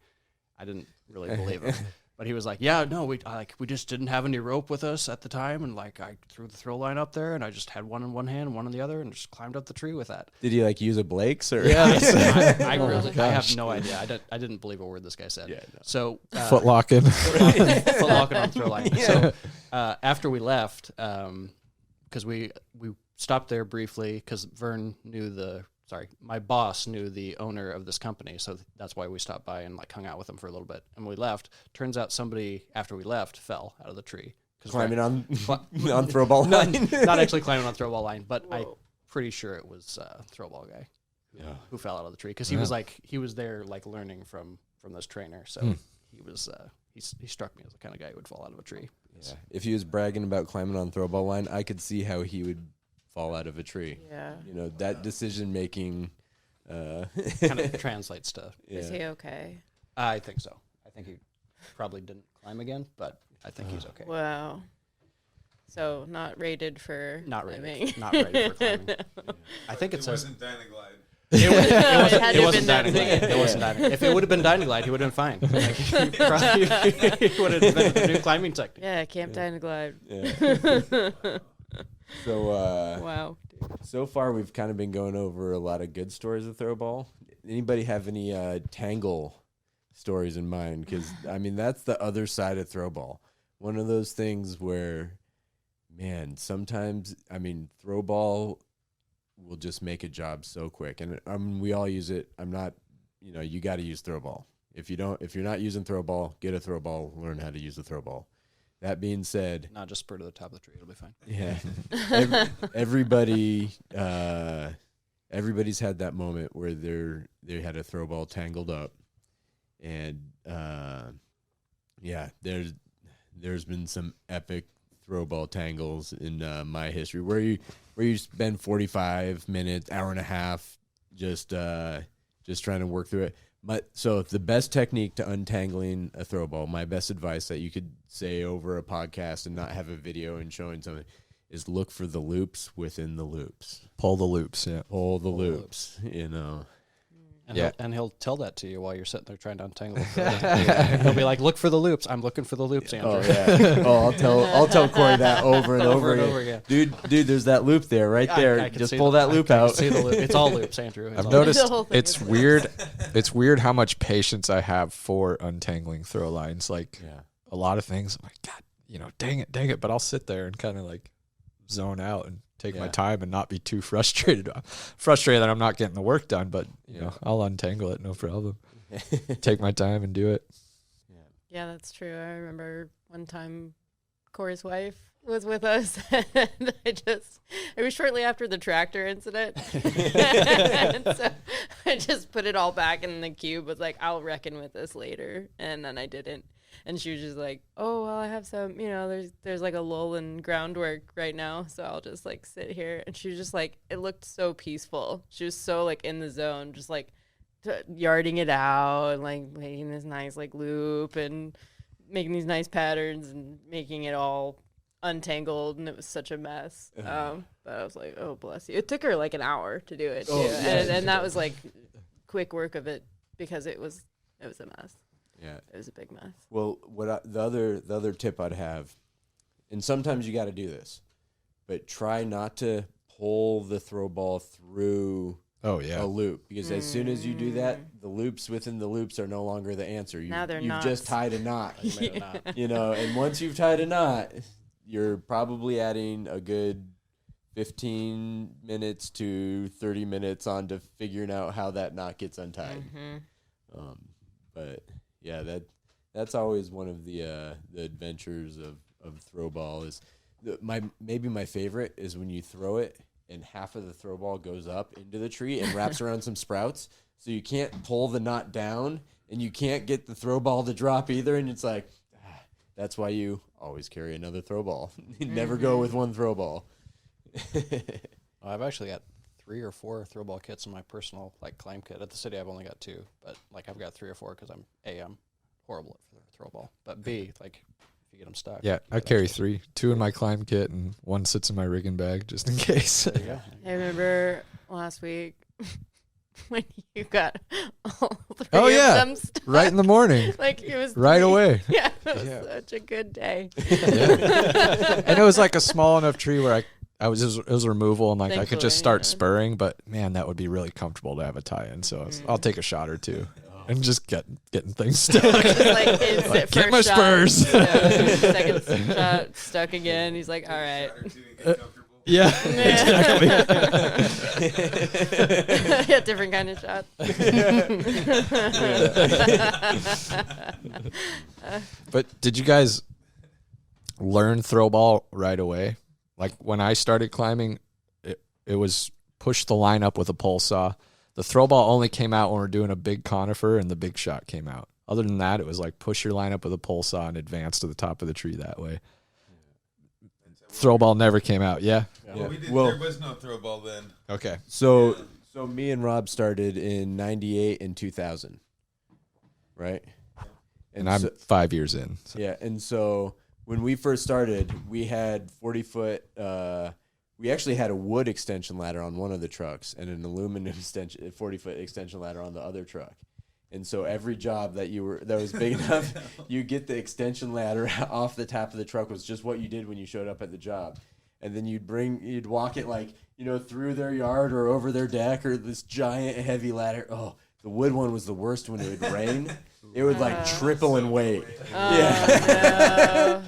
I didn't really believe him, but he was like, "Yeah, no, we just didn't have any rope with us at the time, and like I threw the throw line up there, and I just had one in one hand, and one in the other, and just climbed up the tree with that." Did he like use a Blake's or? Yeah, I have no idea. I didn't believe a word this guy said. Yeah, no. So Foot locking. foot locking on throw line. Yeah. So after we left, because we stopped there briefly because my boss knew the owner of this company, so that's why we stopped by and like hung out with him for a little bit. And we left. Turns out somebody after we left fell out of the tree. Climbing on throwball line? Not actually climbing on throwball line, but I'm pretty sure it was throwball guy who fell out of the tree because he was there like learning from this trainer. So he was he struck me as the kind of guy who would fall out of a tree. Yeah. If he was bragging about climbing on throwball line, I could see how he would fall out of a tree. Yeah. That decision making kind of translates to. Is he okay? I think so. I think he probably didn't climb again, but I think he's okay. Wow. So not rated for climbing. Not rated for climbing. Yeah. I think it says wasn't Dynaglide. It wasn't Dynaglide. It wasn't Dynaglide. If it would have been Dynaglide, he would have been fine. Like, he would have invented a new climbing technique. Yeah, Camp Dynaglide. Yeah. So Wow. so far we've kind of been going over a lot of good stories of throwball. Anybody have any tangle stories in mind? Because I mean that's the other side of throwball. One of those things where, man, sometimes I mean throwball will just make a job so quick, and we all use it. I'm not, you got to use throwball. If you're not using throwball, get a throwball. Learn how to use a throwball. That being said, not just spur to the top of the tree. It'll be fine. Yeah, everybody's had that moment where they had a throwball tangled up, and there's been some epic throwball tangles in my history where you spend 45 minutes, hour and a half, just trying to work through it. So the best technique to untangling a throwball, my best advice that you could say over a podcast and not have a video and showing something, is look for the loops within the loops. Pull the loops, yeah. Pull the loops. And he'll tell that to you while you're sitting there trying to untangle it. He'll be like, "Look for the loops." I'm looking for the loops, Andrew. Oh yeah. I'll tell Cory that over and over again. Dude, there's that loop there, right there. Just pull that loop out. See the loop. It's all loops, Andrew. I've noticed it's weird. It's weird how much patience I have for untangling throw lines. Like a lot of things, I'm like, God, dang it. But I'll sit there and kind of like zone out and take my time and not be too frustrated. Frustrated that I'm not getting the work done, but I'll untangle it, no problem. Take my time and do it. Yeah, that's true. I remember one time Cory's wife was with us, and it was shortly after the tractor incident. And so I just put it all back in the cube, was like, I'll reckon with this later. And then I didn't. And she was just like, oh, well, I have some, there's like a lull in groundwork right now, so I'll just like sit here. And she was just like, it looked so peaceful. She was so like in the zone, just like yarding it out and like making this nice like loop and making these nice patterns and making it all untangled, and it was such a mess. But I was like, oh, bless you. It took her like an hour to do it too. And that was like quick work of it because it was a mess. Yeah, it was a big mess. Well, the other tip I'd have, and sometimes you got to do this, but try not to pull the throw ball through a loop, because as soon as you do that, the loops within the loops are no longer the answer. You've just tied a knot. And once you've tied a knot, you're probably adding a good 15 minutes to 30 minutes onto figuring out how that knot gets untied. But yeah, that's always one of the adventures of throw ball. Is maybe my favorite is when you throw it and half of the throw ball goes up into the tree and wraps around some sprouts, so you can't pull the knot down and you can't get the throw ball to drop either, and it's like that's why you always carry another throw ball. You never go with one throw ball. I've actually got 3 or 4 throw ball kits in my personal like climb kit. At the city, I've only got 2, but like I've got 3 or 4 because I'm horrible at throw ball, but B, like if you get them stuck. Yeah, I carry 3, 2 in my climb kit and 1 sits in my rigging bag just in case. There you go. I remember last week when you got all 3 of them stuck. Right in the morning. Like it was right away. Yeah, it was such a good day. And it was like a small enough tree where it was removal, and like I could just start Thankfully, spurring, but man, that would be really comfortable to have a tie-in. So I'll take a shot or 2 and just getting things stuck. Get my spurs. Second shot stuck again. He's like, all right. Yeah, exactly. Yeah, different kind of shot. But did you guys learn throw ball right away? Like when I started climbing, it was push the line up with a pole saw. The throw ball only came out when we're doing a big conifer, and the big shot came out. Other than that, it was like push your line up with a pole saw and advance to the top of the tree that way. Throw ball never came out. Yeah. Well, there was no throw ball then. Okay. So me and Rob started in 98 and 2000, right? And I'm 5 years in. So. Yeah, and so when we first started, we had 40-foot. We actually had a wood extension ladder on one of the trucks and an aluminum 40-foot extension ladder on the other truck. And so every job that was big enough, you get the extension ladder off the top of the truck was just what you did when you showed up at the job. And then you'd walk it like, through their yard or over their deck or this giant heavy ladder. Oh, the wood one was the worst when it would rain. It would like triple in weight. No.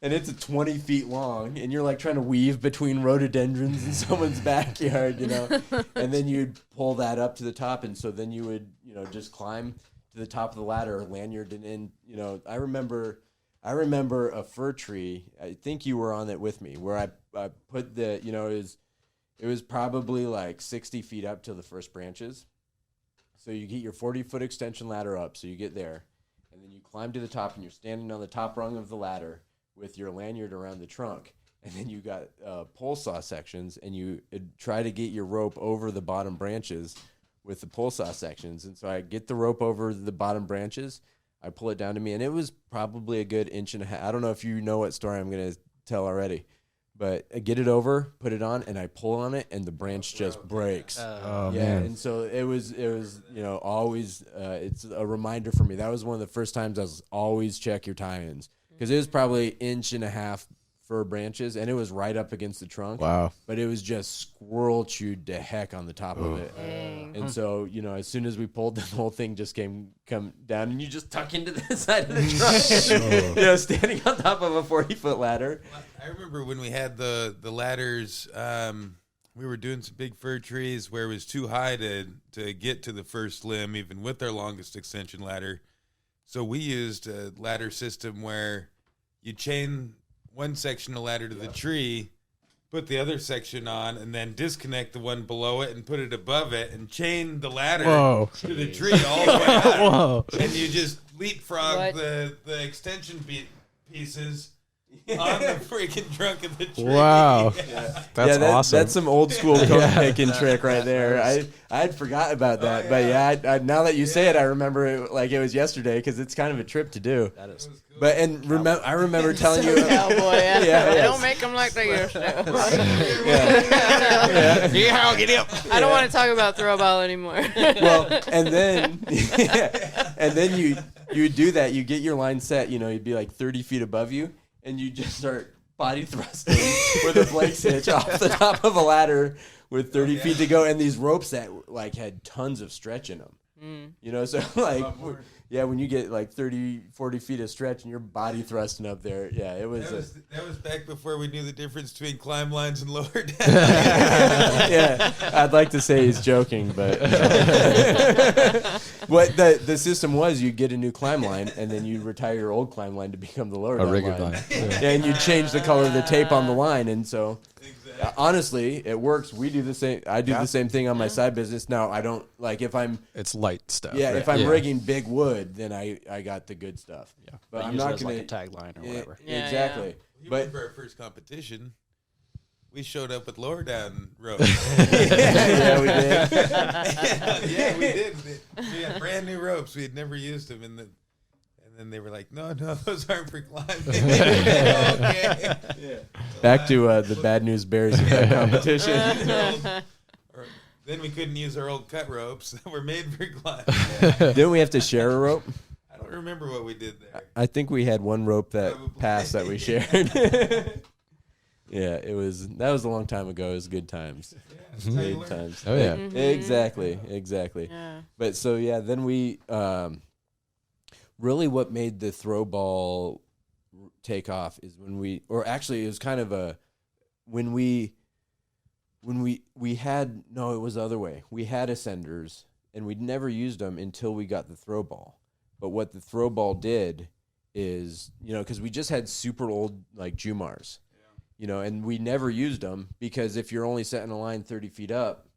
And it's 20 feet long, and you're like trying to weave between rhododendrons in someone's backyard, and then you'd pull that up to the top, and so then you would, just climb to the top of the ladder or lanyard, and I remember a fir tree. I think you were on it with me, where I put the, it was probably like 60 feet up to the first branches. So you get your 40-foot extension ladder up, so you get there, and then you climb to the top, and you're standing on the top rung of the ladder with your lanyard around the trunk, and then you got pole saw sections, and you try to get your rope over the bottom branches with the pole saw sections. And so I get the rope over the bottom branches, I pull it down to me, and it was probably a good inch and a half. I don't know if you know what story I'm going to tell already, but I get it over, put it on, and I pull on it, and the branch just breaks. Man. And so it was always it's a reminder for me. That was one of the first times I was always check your tie-ins. Because it was probably inch and a half fir branches, and it was right up against the trunk. Wow. But it was just squirrel chewed to heck on the top of it. Dang. And so, as soon as we pulled, the whole thing just come down, and you just tuck into the side of the trunk, standing on top of a 40-foot ladder. I remember when we had the ladders, we were doing some big fir trees where it was too high to get to the first limb, even with our longest extension ladder. So we used a ladder system where you chain one section of ladder to the tree, put the other section on, and then disconnect the one below it and put it above it, and chain the ladder to the tree all the way out. Whoa. And you just leapfrog the extension pieces on the freaking trunk of the tree. Wow. That's awesome. That's some old school coat picking trick right there. I had forgot about that, but I, now that you say it, I remember it like it was yesterday because it's kind of a trip to do. That is. But I remember telling you, Cowboy. Yeah. Don't make them like they used to. Get up. I don't want to talk about Throwball anymore. Well, and then you do that. You get your line set. You'd be like 30 feet above you, and you just start body thrusting with a Blake's hitch off the top of a ladder with 30 feet to go, and these ropes that like had tons of stretch in them. So like, when you get like 30, 40 feet of stretch and your body thrusting up there, it was. That was back before we knew the difference between climb lines and lower down. I'd like to say he's joking, but what the system was, you get a new climb line and then you retire your old climb line to become the lower down rigid line. line. And you change the color of the tape on the line, and so. Honestly, it works. We do the same. I do the same thing on my side business. Now, I don't like if I'm. It's light stuff. Yeah, right? if I'm rigging big wood, then I got the good stuff. Yeah, but I'm use it not as gonna like a tagline or whatever. Yeah, exactly. You But remember our first competition? We showed up with lower down ropes. yeah, we did. Yeah, we did. We had brand new ropes. We had never used them, and then they were like, "No, those aren't for climbing." Okay. Yeah. Back to the bad news bears competition. Then we couldn't use our old cut ropes that were made for climbing. Didn't we have to share a rope? I don't remember what we did there. I think we had one rope that Probably. passed that we shared. Yeah, that was a long time ago. It was good times. Yeah, Good times. Oh, yeah. Exactly. Yeah. But so then we really what made the Throwball take off is when it was kind of when we had, no, it was the other way. We had ascenders and we'd never used them until we got the Throwball. But what the Throwball did is, because we just had super old like Jumars, and we never used them because if you're only setting a line 30 feet up,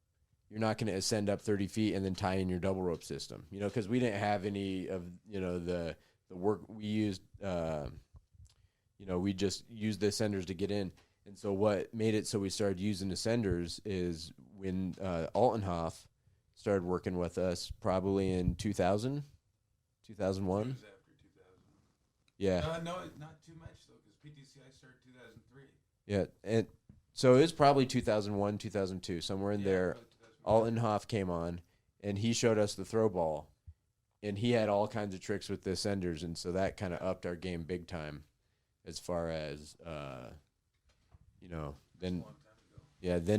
you're not going to ascend up 30 feet and then tie in your double rope system, because we didn't have any of, the work we used, we just used the ascenders to get in. And so what made it so we started using ascenders is when Altenhof started working with us probably in 2000, 2001. It was after 2000. Yeah. No, not too much though, because PTCI started 2003. Yeah. And so it was probably 2001, 2002, somewhere in there. Altenhof came on, and he showed us the Throwball, and he had all kinds of tricks with the ascenders, and so that kind of upped our game big time as far as, then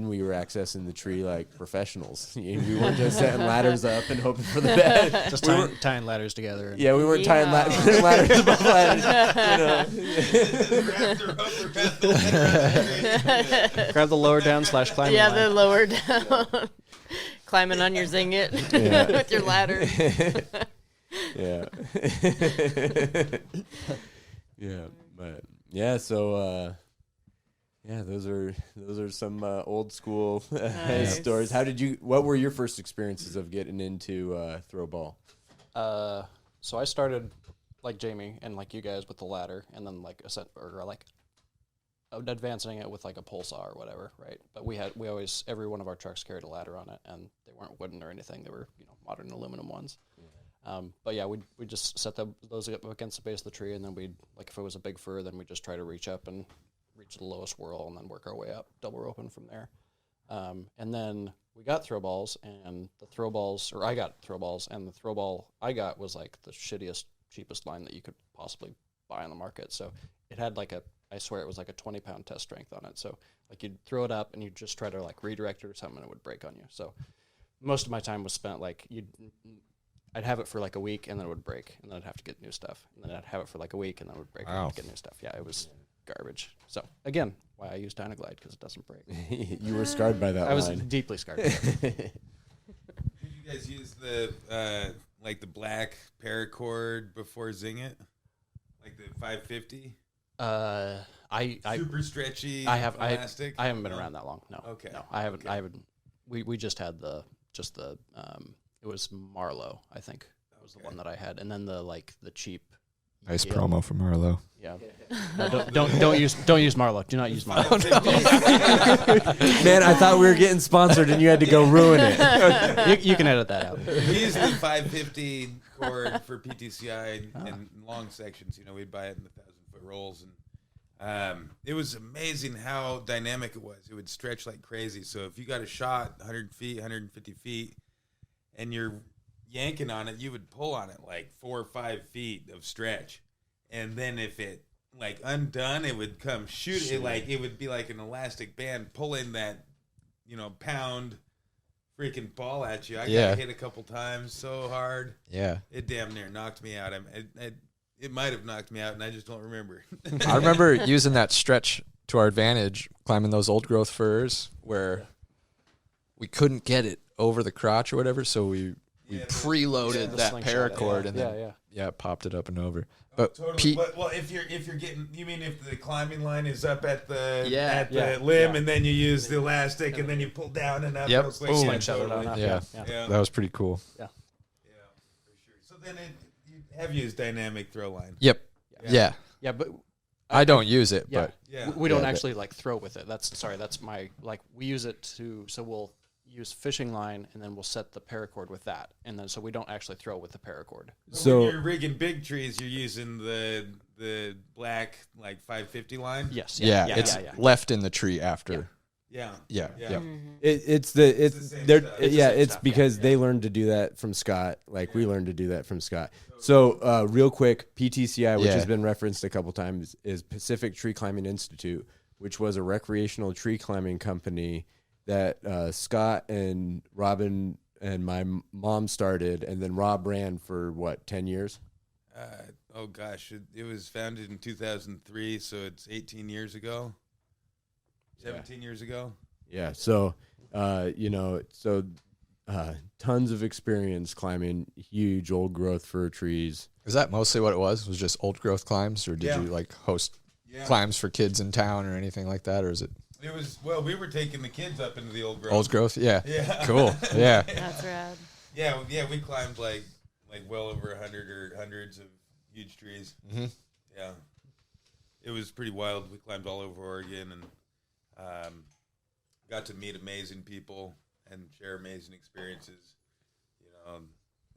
we were accessing the tree like professionals. We weren't just setting ladders up and hoping for the best. Just tying ladders together. Yeah, we weren't tying ladders above ladders. Grab the lower down / climbing Yeah, line. the lower down. Climbing on your zingit with your ladder. Yeah. Yeah, but so those are some old school Nice. stories. What were your first experiences of getting into Throwball? So I started like Jamie and like you guys with the ladder, and then like advancing it with like a pole saw or whatever, right? But every one of our trucks carried a ladder on it, and they weren't wooden or anything. They were modern aluminum ones. But yeah, we'd just set those up against the base of the tree, and then if it was a big fir, then we'd just try to reach up and reach the lowest whirl and then work our way up, double roping from there. And then we got Throwballs, and I got Throwballs, and the Throwball I got was like the shittiest, cheapest line that you could possibly buy on the market. So it had like a I swear it was like a 20-pound test strength on it. So like you'd throw it up and you'd just try to like redirect it or something and it would break on you. So most of my time was spent like I'd have it for like a week and then it would break and then I'd have to get new stuff. And then I'd have it for like a week and then it would break and I'd have to get new stuff. Yeah, it was garbage. So again, why I use Dynaglide, because it doesn't break. You were scarred by that I was line. deeply scarred. Did you guys use the like the black paracord before Zing It? Like the 550? Super stretchy elastic? I haven't been around that long. No. Okay. No, I haven't. Okay. I haven't. We just had the it was Marlowe, I think. That was the one that I had. And then the cheap Nice Yale. promo for Marlowe. Yeah. No, don't use Marlowe. Do not use Marlowe. Man, I thought we were getting sponsored and you had to go ruin it. You can edit that out. We used the 550 cord for PTCI and long sections. You know, we'd buy it in the 1,000-foot rolls, and it was amazing how dynamic it was. It would stretch like crazy. So if you got a shot 100 feet, 150 feet, and you're yanking on it, you would pull on it like 4 or 5 feet of stretch, and then if it like undone, it would come shoot it, like it would be like an elastic band pulling that, you know, pound freaking ball at you. I got hit a couple times so hard. Yeah. It damn near knocked me out. It might have knocked me out, and I just don't remember. I remember using that stretch to our advantage, climbing those old growth firs where we couldn't get it over the crotch or whatever, so we preloaded that paracord and then popped it up and over. But totally. Well, if you're getting, you mean if the climbing line is up at the limb, and then you use the elastic, and then you pull down and up. Yep. Slingshot it on up. Yeah. That was pretty cool. Yeah, for sure. So then you have used dynamic throw line. Yep. Yeah. Yeah, but I don't use it, but we don't actually like throw with it. That's my we use it so we'll use fishing line and then we'll set the paracord with that, and then so we don't actually throw with the paracord. So when you're rigging big trees, you're using the black like 550 line. Yes. It's left in the tree after. Yeah. Mm-hmm. It's because they learned to do that from Scott. Like we learned to do that from Scott. So real quick, PTCI, which has been referenced a couple times, is Pacific Tree Climbing Institute, which was a recreational tree climbing company that Scott and Robin and my mom started, and then Rob ran for 10 years? Oh gosh, it was founded in 2003, so it's 18 years ago. 17 years ago. Yeah. So, tons of experience climbing huge old growth fir trees. Is that mostly what it was? Was just old growth climbs, or did you like host climbs for kids in town or anything like that, or is it? It was, we were taking the kids up into the old growth. Old growth, yeah. Cool. Yeah. That's rad. Yeah, we climbed like well over 100 or hundreds of huge trees. Mm-hmm. Yeah. It was pretty wild. We climbed all over Oregon and got to meet amazing people and share amazing experiences. You know,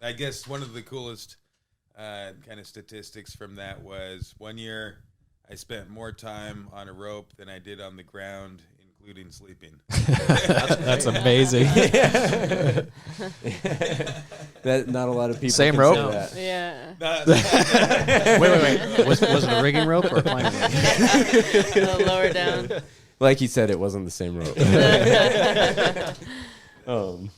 I guess one of the coolest kind of statistics from that was one year I spent more time on a rope than I did on the ground, including sleeping. That's amazing. That not a lot of people. Same can rope? say that. Yeah. Wait. Was it a rigging rope or a climbing rope? Lower down. Like he said, it wasn't the same rope. And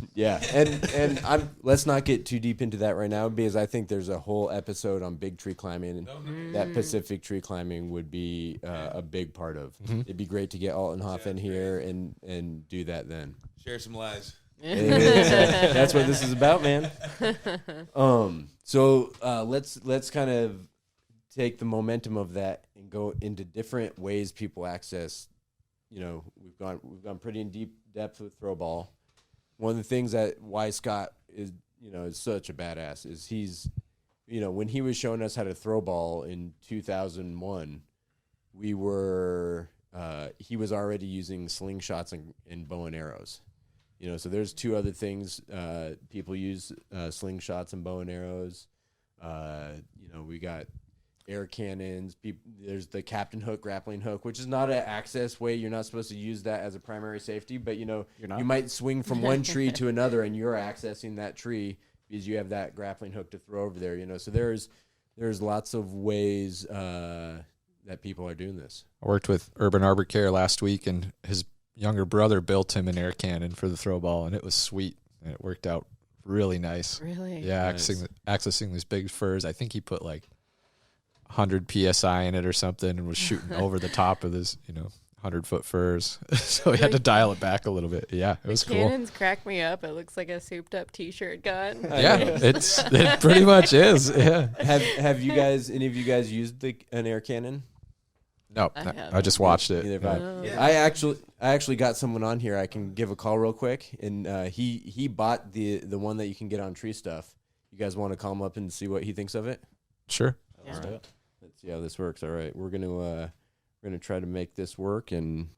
let's not get too deep into that right now, because I think there's a whole episode on big tree climbing that Pacific tree climbing would be a big part of. Mm-hmm. It'd be great to get Altenhoff in here and do that then. Share some lies. That's what this is about, man. So let's kind of take the momentum of that and go into different ways people access. You know, we've gone pretty in deep depth with Throwball. One of the things that why Scott is such a badass is he's, when he was showing us how to throw ball in 2001, he was already using slingshots and bow and arrows. So there's two other things people use, slingshots and bow and arrows. We got air cannons. There's the captain hook, grappling hook, which is not an access way. You're not supposed to use that as a primary safety, but you might swing from one tree to another, and you're accessing that tree because you have that grappling hook to throw over there. So there's lots of ways that people are doing this. I worked with Urban Arbor Care last week, and his younger brother built him an air cannon for the Throwball, and it was sweet, and it worked out really nice. Really? Yeah, Nice. accessing these big furs. I think he put like 100 psi in it or something, and was shooting over the top of this, 100-foot furs. So he had to dial it back a little bit. Yeah, it was The cool. cannons crack me up. It looks like a souped-up T-shirt gun. Yeah, it pretty much is. Yeah. Have you guys, any of you guys used an air cannon? No, I I haven't. just watched it. Neither have I. Oh. Yeah. I actually got someone on here. I can give a call real quick, and he bought the one that you can get on TreeStuff. You guys want to call him up and see what he thinks of it? Sure. Yeah. Let's do it. Let's see how this works. All right, we're gonna try to make this work, and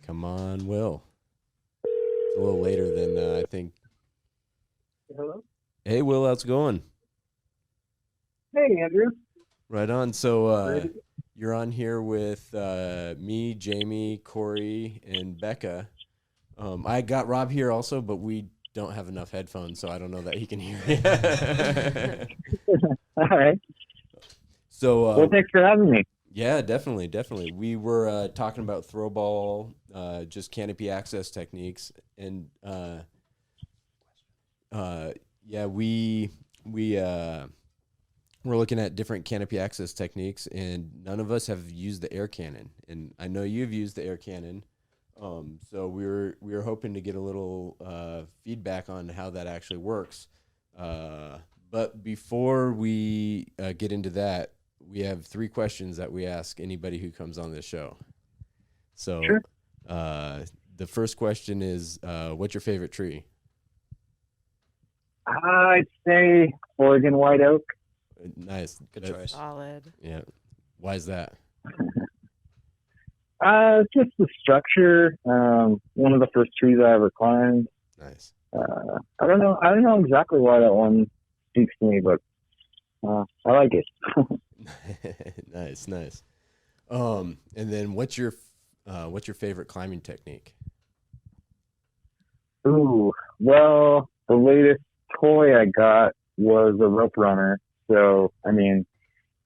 come on, Will. It's a little later than I think. Hello? Hey, Will, how's it going? Hey, Andrew. Right on. So you're on here with me, Jamie, Cory, and Becca. I got Rob here also, but we don't have enough headphones, so I don't know that he can hear you. All right. So Well, thanks for having me. yeah, definitely. We were talking about Throwball, just canopy access techniques, and yeah, we're looking at different canopy access techniques, and none of us have used the air cannon. And I know you've used the air cannon, so we were hoping to get a little feedback on how that actually works. But before we get into that, we have 3 questions that we ask anybody who comes on this show. So, Sure. The first question is, what's your favorite tree? I'd say Oregon white oak. Nice. Good That's- choice. Solid. Yeah. Why is that? Just the structure. One of the first trees I ever climbed. Nice. I don't know exactly why that one speaks to me, but I like it. Nice. And then what's your favorite climbing technique? Ooh, well, the latest toy I got was a rope runner. So, I mean,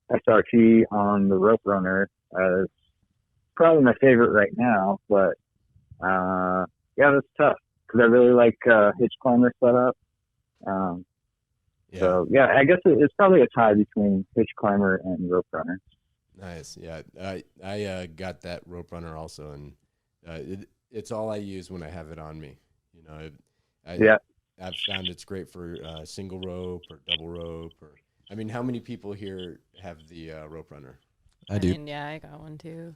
SRT on the rope runner is probably my favorite right now, but yeah, that's tough because I really like hitch climber setup. Yeah. So, yeah, I guess it's probably a tie between hitch climber and rope runner. Nice. Yeah. I got that rope runner also, and it's all I use when I have it on me. I've found it's great for single rope or double rope, or I mean, how many people here have the rope runner? I do. mean, yeah, I got one too.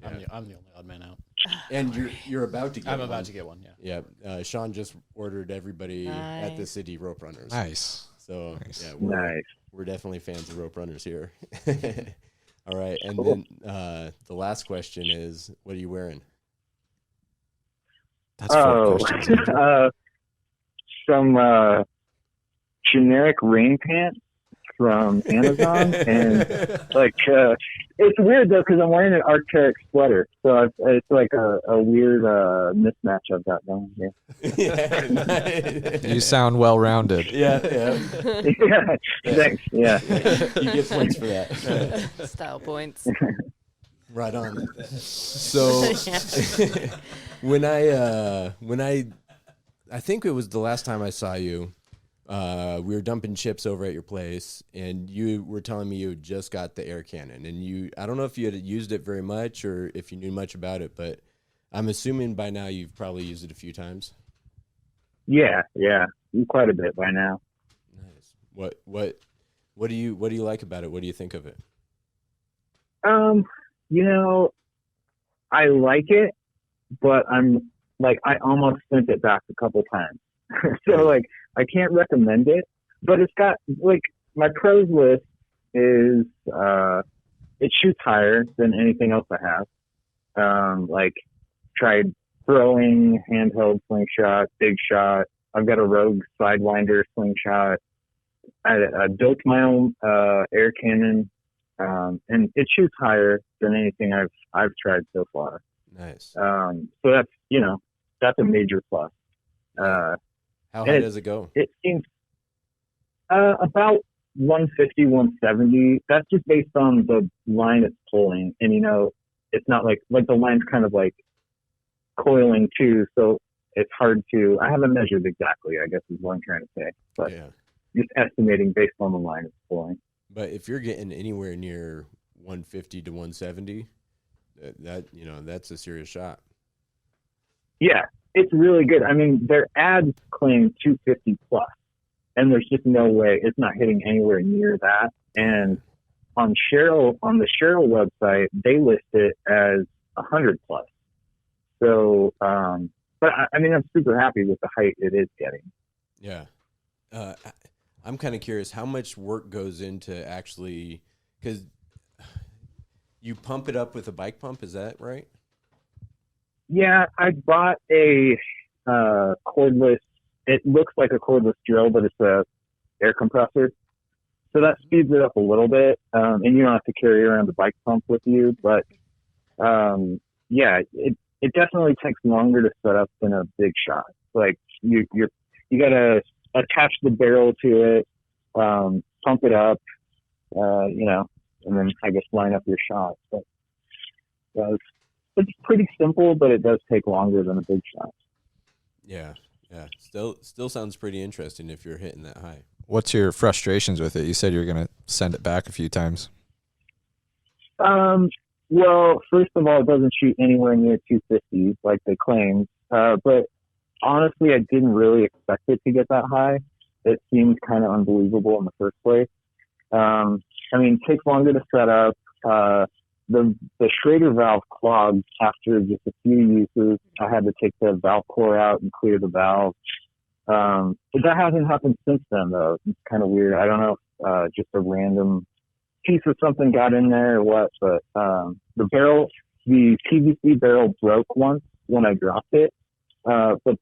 Yeah. I'm the only odd man out. And you're about to get I'm one. about to get one. Yeah. Yeah. Sean just ordered everybody at the Nice. city rope runners. Nice. So Nice. yeah, Nice. we're definitely fans of rope runners here. All right, and Cool. then the last question is, what are you wearing? That's 4 questions. Some generic rain pants from Amazon, and like it's weird though because I'm wearing an Arcteryx sweater, so it's like a weird mismatch I've got going here. You sound well-rounded. Yeah. Yeah, thanks. Yeah. You get points for that. Style points. Right on. So when I think it was the last time I saw you, we were dumping chips over at your place, and you were telling me you had just got the air cannon, and I don't know if you had used it very much or if you knew much about it, but I'm assuming by now you've probably used it a few times. Yeah, quite a bit by now. Nice. What do you like about it? What do you think of it? I like it, but I almost sent it back a couple times. So I can't recommend it, but it's got my pros list is it shoots higher than anything else I have. Tried throwing, handheld slingshot, big shot. I've got a Rogue Sidewinder slingshot. I built my own air cannon, and it shoots higher than anything I've tried so far. Nice. So that's a major plus. How high does it go? It seems About 150, 170. That's just based on the line it's pulling. And, it's not like the line's kind of like coiling too. So it's hard to, I haven't measured exactly, I guess is what I'm trying to say. But just estimating based on the line it's pulling. But if you're getting anywhere near 150 to 170, that's a serious shot. Yeah, it's really good. I mean, their ads claim 250 plus, and there's just no way it's not hitting anywhere near that. And on the Cheryl website, they list it as 100 plus. So, but I mean, I'm super happy with the height it is getting. Yeah. I'm kind of curious how much work goes into actually, because you pump it up with a bike pump, is that right? Yeah, I bought a cordless. It looks like a cordless drill, but it's a air compressor. So that speeds it up a little bit, and you don't have to carry around the bike pump with you. But yeah, it definitely takes longer to set up than a big shot. Like you gotta attach the barrel to it, pump it up, and then I guess line up your shots. But it's pretty simple, but it does take longer than a big shot. Yeah. Still sounds pretty interesting if you're hitting that high. What's your frustrations with it? You said you're going to send it back a few times. Well, first of all, it doesn't shoot anywhere near 250 like they claimed. But honestly, I didn't really expect it to get that high. It seemed kind of unbelievable in the first place. I mean, it takes longer to set up. The Schrader valve clogged after just a few uses. I had to take the valve core out and clear the valve. But that hasn't happened since then, though. It's kind of weird. I don't know if just a random piece of something got in there or what, but the PVC barrel broke once when I dropped it. But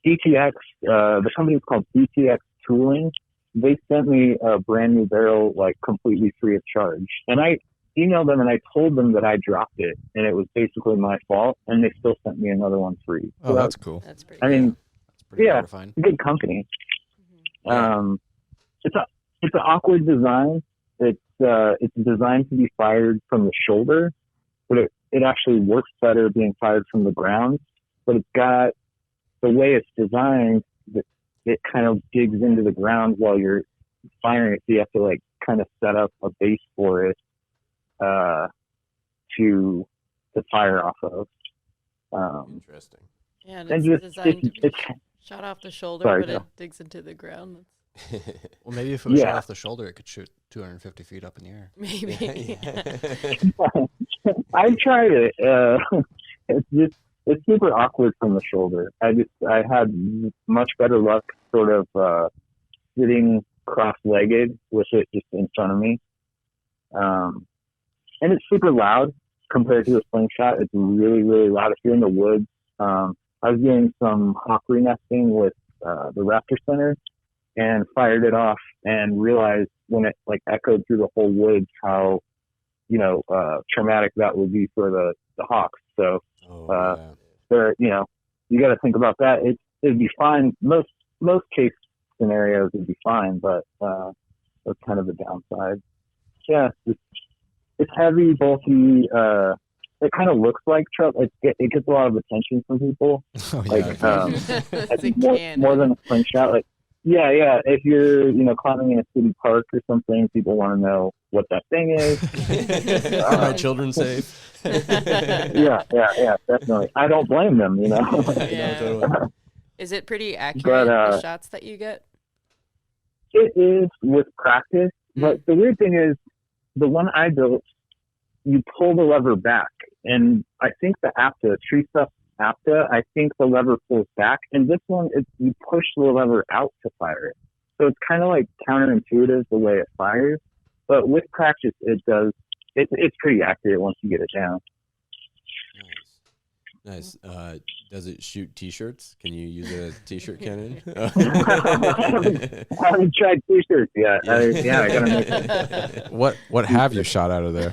DTX, the company is called DTX Tooling. They sent me a brand new barrel, like completely free of charge. And I emailed them and I told them that I dropped it and it was basically my fault, and they still sent me another one free. Oh, so that's cool. That's pretty I mean, That's pretty yeah, gratifying. good company. Mm-hmm. It's an awkward design. It's designed to be fired from the shoulder, but it actually works better being fired from the ground. But it's got the way it's designed that it kind of digs into the ground while you're firing it. So you have to like kind of set up a base for it to fire off of. Interesting. Yeah, and And it's just designed to be it's shot off the shoulder, Sorry, but Joe. it digs into the ground. Well, maybe if it was shot Yeah. off the shoulder, it could shoot 250 feet up in the air. Maybe. I tried it. It's super awkward from the shoulder. I had much better luck sort of sitting cross-legged with it just in front of me. And it's super loud compared to a slingshot. It's really, really loud. If you're in the woods, I was doing some hawkery nesting with the Raptor Center and fired it off and realized when it like echoed through the whole woods how, traumatic that would be for the hawks. So, there, you got to think about that. It'd be fine. Most case scenarios would be fine, but that's kind of the downside. Yeah, it's heavy, bulky. It kind of looks like truck. It gets a lot of attention from people. Oh, Like, yeah. I think more than a slingshot. Like, yeah. If you're, climbing in a city park or something, people want to know what that thing is. Are my children safe? Yeah, definitely. I don't blame them, Yeah. Totally. Is it pretty accurate, the shots that you get? It is with practice, but the weird thing is, the one I built, you pull the lever back, and I think the TreeStuff APTA, I think the lever pulls back, and this one, you push the lever out to fire it. So it's kind of like counterintuitive the way it fires, but with practice, it does. It's pretty accurate once you get it down. Nice. Does it shoot T-shirts? Can you use a T-shirt cannon? I haven't tried t-shirts yet. I gotta make it. What have you shot out of there?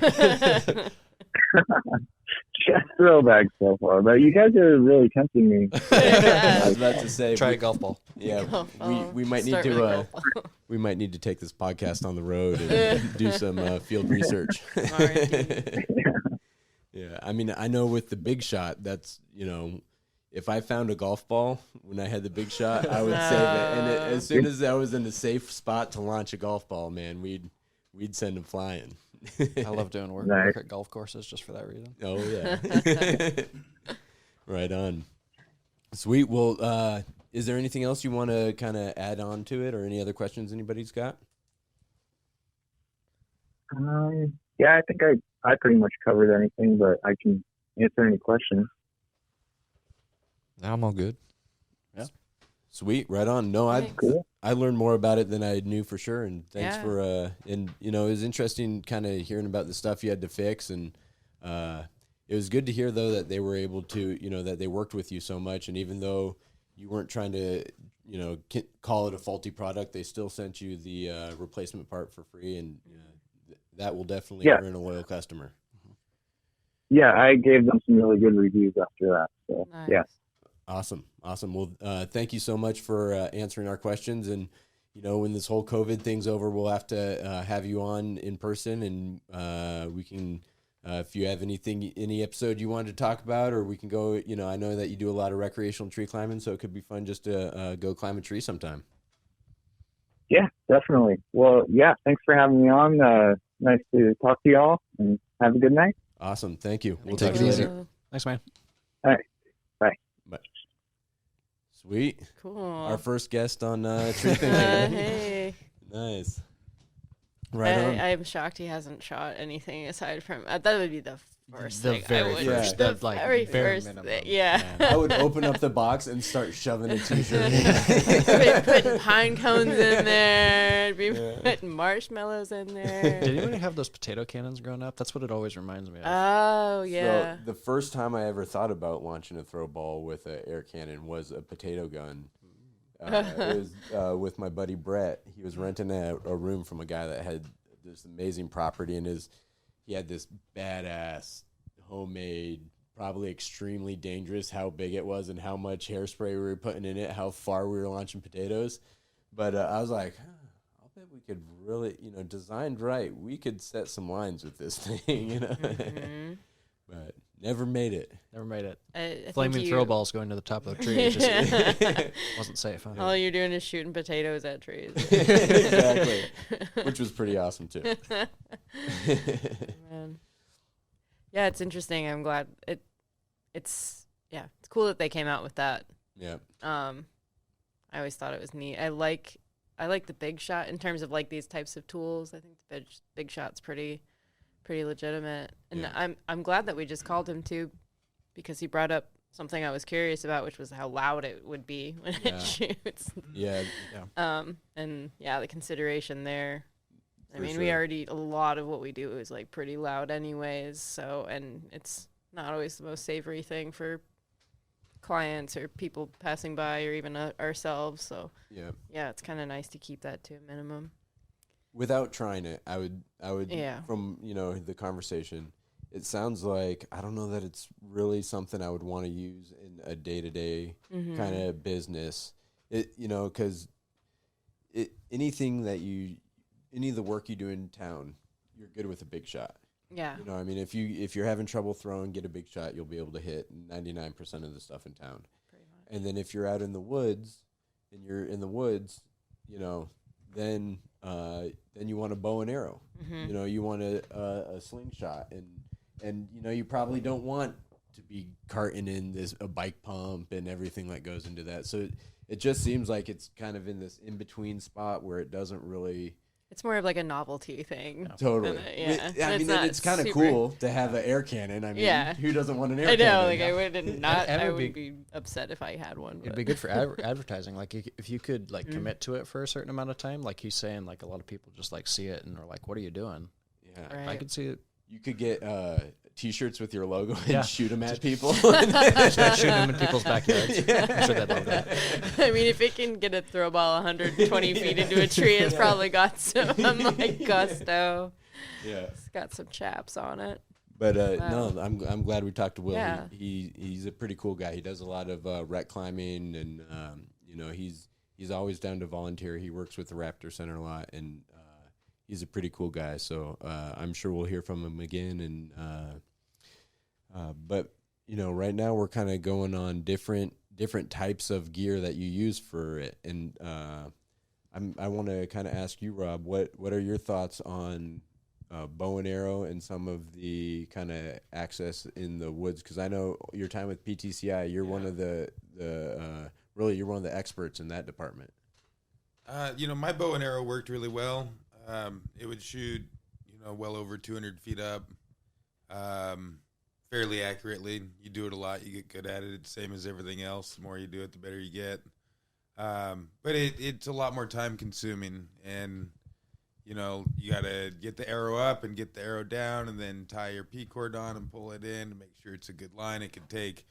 just throwback so far, but you guys are really tempting me. I was about to say, Try a golf ball. yeah, Golf we might need Start with a to golf ball. we might need to take this podcast on the road and do some field research. R&D. Yeah, I mean, I know with the big shot, that's, if I found a golf ball when I had the big shot, I would save it. And as soon as I was in a safe spot to launch a golf ball, man, we'd send them flying. I love doing work Nice. at golf courses just for that reason. Oh yeah. Right on. Sweet. Well, is there anything else you want to kind of add on to it, or any other questions anybody's got? Yeah, I think I pretty much covered anything, but I can answer any questions. Now I'm all good. Sweet. Right on. No, Cool. I learned more about it than I knew for sure, and thanks Yeah. for and it was interesting kind of hearing about the stuff you had to fix, and it was good to hear though that they were able to, that they worked with you so much, and even though you weren't trying to call it a faulty product, they still sent you the replacement part for free, and that will definitely Yeah. earn a loyal customer. Yeah, I gave them some really good reviews after that. So Nice. yeah. Awesome. Well, thank you so much for answering our questions. And, when this whole COVID thing's over, we'll have to have you on in person, and we can, if you have any episode you wanted to talk about, or we can go, I know that you do a lot of recreational tree climbing, so it could be fun just to go climb a tree sometime. Yeah, definitely. Well, yeah, thanks for having me on. Nice to talk to y'all, and have a good night. Awesome. Thank you. We'll Take talk it to you easy. later. Thanks, man. Bye. Sweet. Cool. Our first guest on Tree Thinking. Hey. Nice. Right on. I'm shocked he hasn't shot anything aside from that would be the first The thing I very would first, the the, like, very bare first minimum. thing. Yeah. I would open up the box and start shoving a t-shirt in. Putting pine cones in there, be putting marshmallows in there. Did anybody have those potato cannons growing up? That's what it always reminds me of. Oh yeah. So the first time I ever thought about launching a throw ball with an air cannon was a potato gun. It was with my buddy Brett. He was renting a room from a guy that had this amazing property, and he had this badass homemade, probably extremely dangerous, how big it was and how much hairspray we were putting in it, how far we were launching potatoes. But I was like, I'll bet we could really, designed right, we could set some lines with this thing, Mm-hmm. But never made it. Never made it. I Flaming think throw balls going to the top of the tree. It just wasn't safe. Huh? all you're doing is shooting potatoes at trees. Exactly. Which was pretty awesome too. Man. Yeah, it's interesting. I'm glad it's cool that they came out with that. Yeah. I always thought it was neat. I like the big shot in terms of like these types of tools. I think the big shot's pretty legitimate. And Yeah. I'm glad that we just called him too, because he brought up something I was curious about, which was how loud it would be when Yeah. it shoots. Yeah. And the consideration there. I For mean, sure. a lot of what we do is like pretty loud anyways. So, and it's not always the most savory thing for clients or people passing by, or even ourselves. So Yeah. yeah, it's kind of nice to keep that to a minimum. Without trying it, I would Yeah. from, the conversation, it sounds like, I don't know that it's really something I would want to use in a day-to-day Mm-hmm. kind of business. Because anything that any of the work you do in town, you're good with a big shot. Yeah. I mean, if you're having trouble throwing, get a big shot, you'll be able to hit 99% of the stuff in town. Pretty much. And then if you're out in the woods, then you want a bow and arrow. Mm-hmm. You want a slingshot, and you probably don't want to be carting in a bike pump and everything that goes into that. So it just seems like it's kind of in this in between spot where it doesn't really. It's more of like a novelty thing. Totally. Yeah. I mean, not it's kind of super- cool to have an air cannon. I mean, Yeah. who doesn't want an air I cannon? know, like I wouldn't not. And it I would would be upset if I had one. It'd but- be good for advertising. Like if you could like commit to it for a certain amount of time, like he's saying, like a lot of people just like see it and are like, "What are you doing?" Yeah. Right. I could see it. You could get T-shirts with your logo and Yeah. shoot them at people. Just like shooting them in people's backyards. I'm sure they'd love that. I mean, if it can get a throw ball 120 feet into a tree, it's probably got some like gusto. Yeah. It's got some chaps on it. But Wow. no, I'm glad we talked to Will. Yeah. He's a pretty cool guy. He does a lot of rec climbing, and he's always down to volunteer. He works with the Raptor Center a lot, and he's a pretty cool guy. So I'm sure we'll hear from him again. And but right now we're kind of going on different types of gear that you use for it, and I want to kind of ask you, Rob, what are your thoughts on bow and arrow and some of the kind of access in the woods? Because I know your time with PTCI, you're one of the really you're one of the experts in that department. My bow and arrow worked really well. It would shoot, well over 200 feet up, fairly accurately. You do it a lot, you get good at it. It's the same as everything else. The more you do it, the better you get. But it's a lot more time consuming, and you got to get the arrow up and get the arrow down, and then tie your P cord on and pull it in to make sure it's a good line. It could take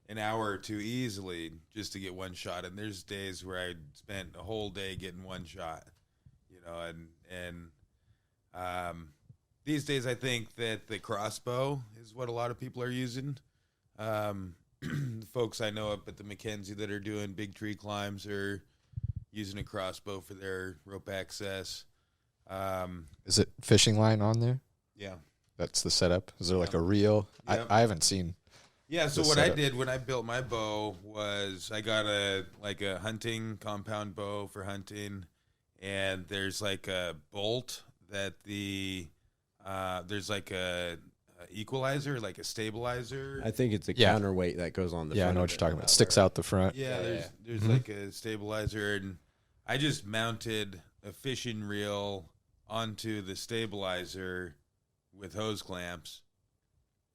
an hour or two easily just to get one shot. And there's days where I spent a whole day getting one shot, and these days I think that the crossbow is what a lot of people are using. The folks I know up at the Mackenzie that are doing big tree climbs are using a crossbow for their rope access. Is it fishing line on there? Yeah. That's the setup. Is there like a reel? Yep. I haven't seen. Yeah, so the what setup. I did when I built my bow was I got a hunting compound bow for hunting, and there's like a bolt that there's like a equalizer, like a stabilizer. I think it's a Yeah. counterweight that goes on the Yeah, I front know of what you're it. talking about. It sticks out the front. Yeah, there's Mhm. like a stabilizer, and I just mounted a fishing reel onto the stabilizer with hose clamps,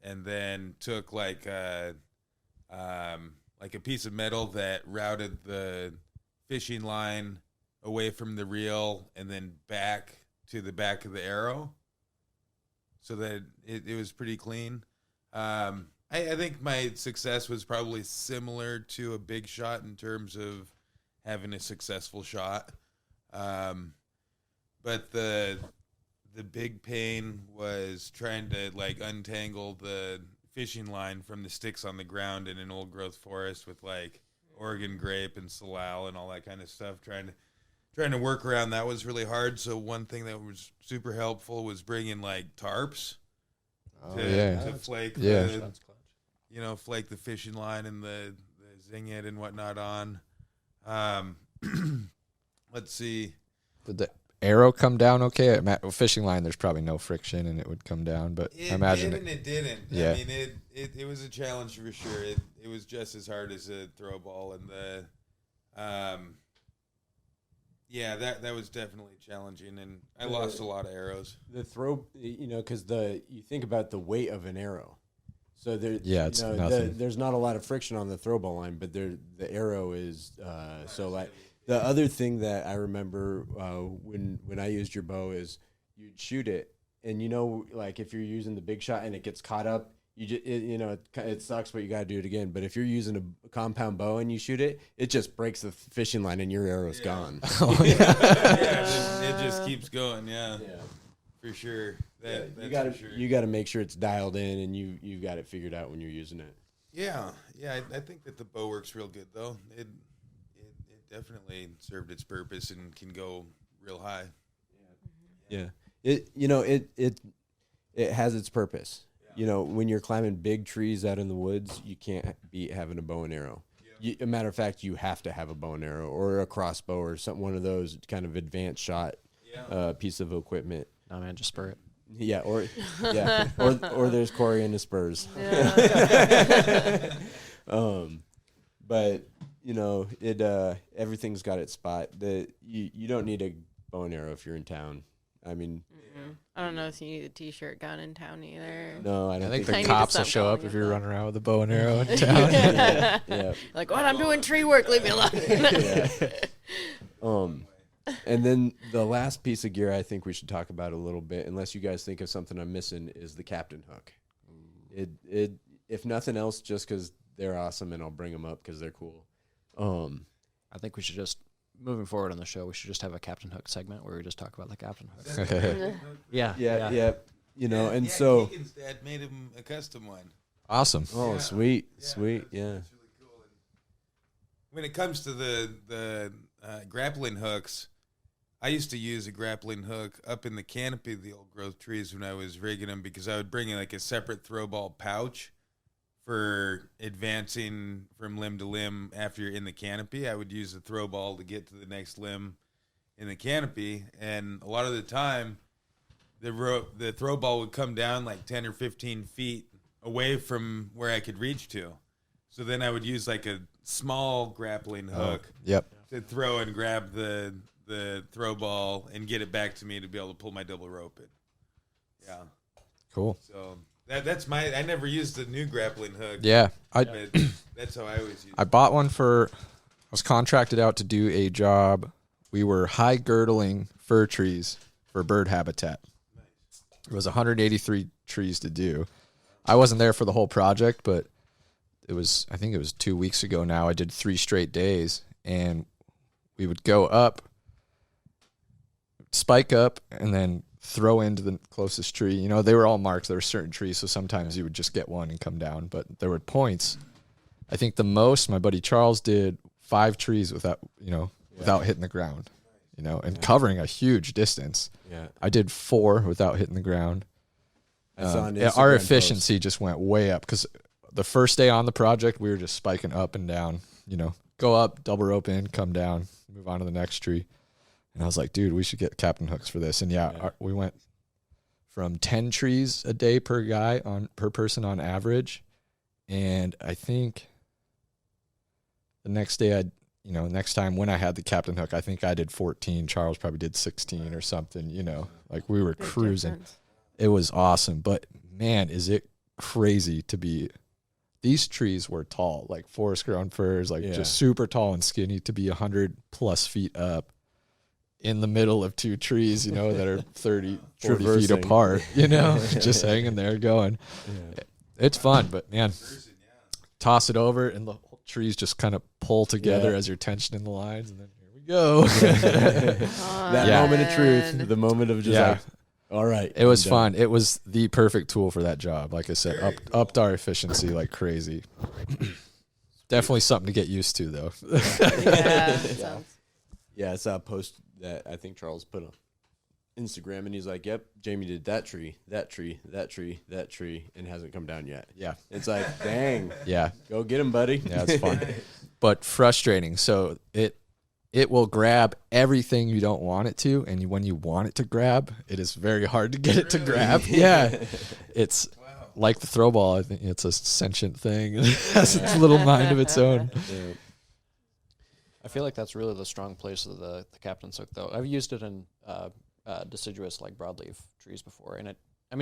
and then took like a piece of metal that routed the fishing line away from the reel and then back to the back of the arrow, so that it was pretty clean. I think my success was probably similar to a big shot in terms of having a successful shot. But the big pain was trying to like untangle the fishing line from the sticks on the ground in an old growth forest with like Oregon grape and salal and all that kind of stuff. Trying to work around that was really hard. So one thing that was super helpful was bringing like tarps to flake flake the fishing line and the zing it and whatnot on. Let's see. Did the arrow come down okay? Fishing line, there's probably no friction and it would come down, but I imagine it didn't. Yeah. I mean, it was a challenge for sure. It was just as hard as a throw ball, and that was definitely challenging, and I lost a lot of arrows. The throw, because you think about the weight of an arrow. So there, it's nothing. there's not a lot of friction on the throw ball line, but the arrow is so like. The other thing that I remember when I used your bow is you'd shoot it, and like if you're using the big shot and it gets caught up, it sucks, but you got to do it again. But if you're using a compound bow and you shoot it, it just breaks the fishing line and your arrow's gone. It just keeps going. Yeah, for sure. You got to make sure it's dialed in and you got it figured out when you're using it. Yeah. I think that the bow works real good though. It definitely served its purpose and can go real high. Yeah. It has its purpose. Yeah. When you're climbing big trees out in the woods, you can't beat having a bow and arrow. Yeah. A matter of fact, you have to have a bow and arrow or a crossbow or one of those kind of advanced shot piece of equipment. No, man, just spur it. Yeah, or there's Cory and the spurs. Yeah. But everything's got its spot. You don't need a bow and arrow if you're in town. I mean, I don't know if you need a t-shirt gun in town either. no, I don't I think think the I need to cops will stop show up calling if it you're that. running around with a bow and arrow in town. yeah. Like, what? I'm doing tree work. Leave me alone. And then the last piece of gear I think we should talk about a little bit, unless you guys think of something I'm missing, is the captain hook. It if nothing else, just because they're awesome, and I'll bring them up because they're cool. I think we should just, moving forward on the show, we should just have a Captain Hook segment where we just talk about the Captain Hook. Yeah. you know, and yeah, so. Keegan's dad made him a custom one. Awesome. Oh, Yeah. sweet, Yeah, sweet, that's yeah. really cool. And when it comes to the grappling hooks, I used to use a grappling hook up in the canopy of the old growth trees when I was rigging them, because I would bring in like a separate Throwball pouch for advancing from limb to limb after you're in the canopy. I would use the Throwball to get to the next limb in the canopy, and a lot of the time the Throwball would come down like 10 or 15 feet away from where I could reach to. So then I would use like a small grappling hook Yep. to throw and grab the Throwball and get it back to me to be able to pull my double rope in. Yeah. Cool. So that's I never used the new grappling hook. Yeah. But that's how I always use I it. bought one I was contracted out to do a job. We were high girdling fir trees for bird habitat. It was 183 trees to do. I wasn't there for the whole project, but I think it was 2 weeks ago now. I did 3 straight days, and we would go up, spike up, and then throw into the closest tree. You know, they were all marked. There were certain trees, so sometimes you would just get one and come down, but there were points. I think the most my buddy Charles did 5 trees without hitting the ground, and covering a huge distance. Yeah. I did 4 without hitting the ground. I saw an Our Instagram efficiency just went way up, because the first day on the project, we were just spiking up and down, go up, double rope in, come down, move on to the next tree. And I was like, dude, we should get captain hooks for this. And we went from 10 trees a day per person on average. And I think the next day next time when I had the captain hook, I think I did 14. Charles probably did 16 or something, like we were Big cruising. difference. It was awesome. But man, is it crazy these trees were tall, like forest grown firs, just super tall and skinny, to be 100+ feet up in the middle of 2 trees, that are 30, 40 feet Traversing. apart, just hanging there going. Yeah. It's fun, but man, toss it over and the whole trees just kind of pull together Yeah. as you're tensioning the lines, and then here we go. That Yeah. moment of truth, the moment of just like, all right. It was I'm fun. done. It was the perfect tool for that job. Like I said, upped our efficiency like crazy. Definitely something to get used to, though. Yeah. Sounds Yeah, I saw a post that I think Charles put on Instagram, and he's like, yep, Jamie did that tree, that tree, that tree, that tree, and hasn't come down yet. Yeah. It's like, dang, Yeah. go get him, buddy. Yeah, it's fun. But frustrating. So it will grab everything you don't want it to, and when you want it to grab, it is very hard to get it to grab. Yeah. It's like the Throwball. I think it's a sentient thing. It has its little mind of its own. Yeah. I feel like that's really the strong place of the captain's hook, though. I've used it in deciduous, like broadleaf trees before, and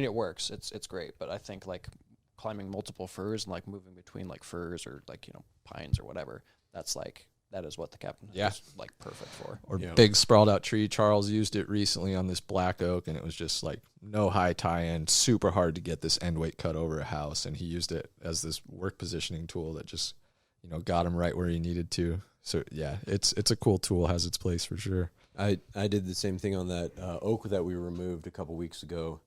it works. It's great, but I think like climbing multiple firs and like moving between like firs or like pines or whatever, that is what the captain hook is like perfect for. Or Yeah. big sprawled out tree. Charles used it recently on this black oak, and it was just like no high tie-in, super hard to get this end weight cut over a house, and he used it as this work positioning tool that just got him right where he needed to. So yeah, it's a cool tool, has its place for sure. I did the same thing on that oak that we removed a couple weeks ago.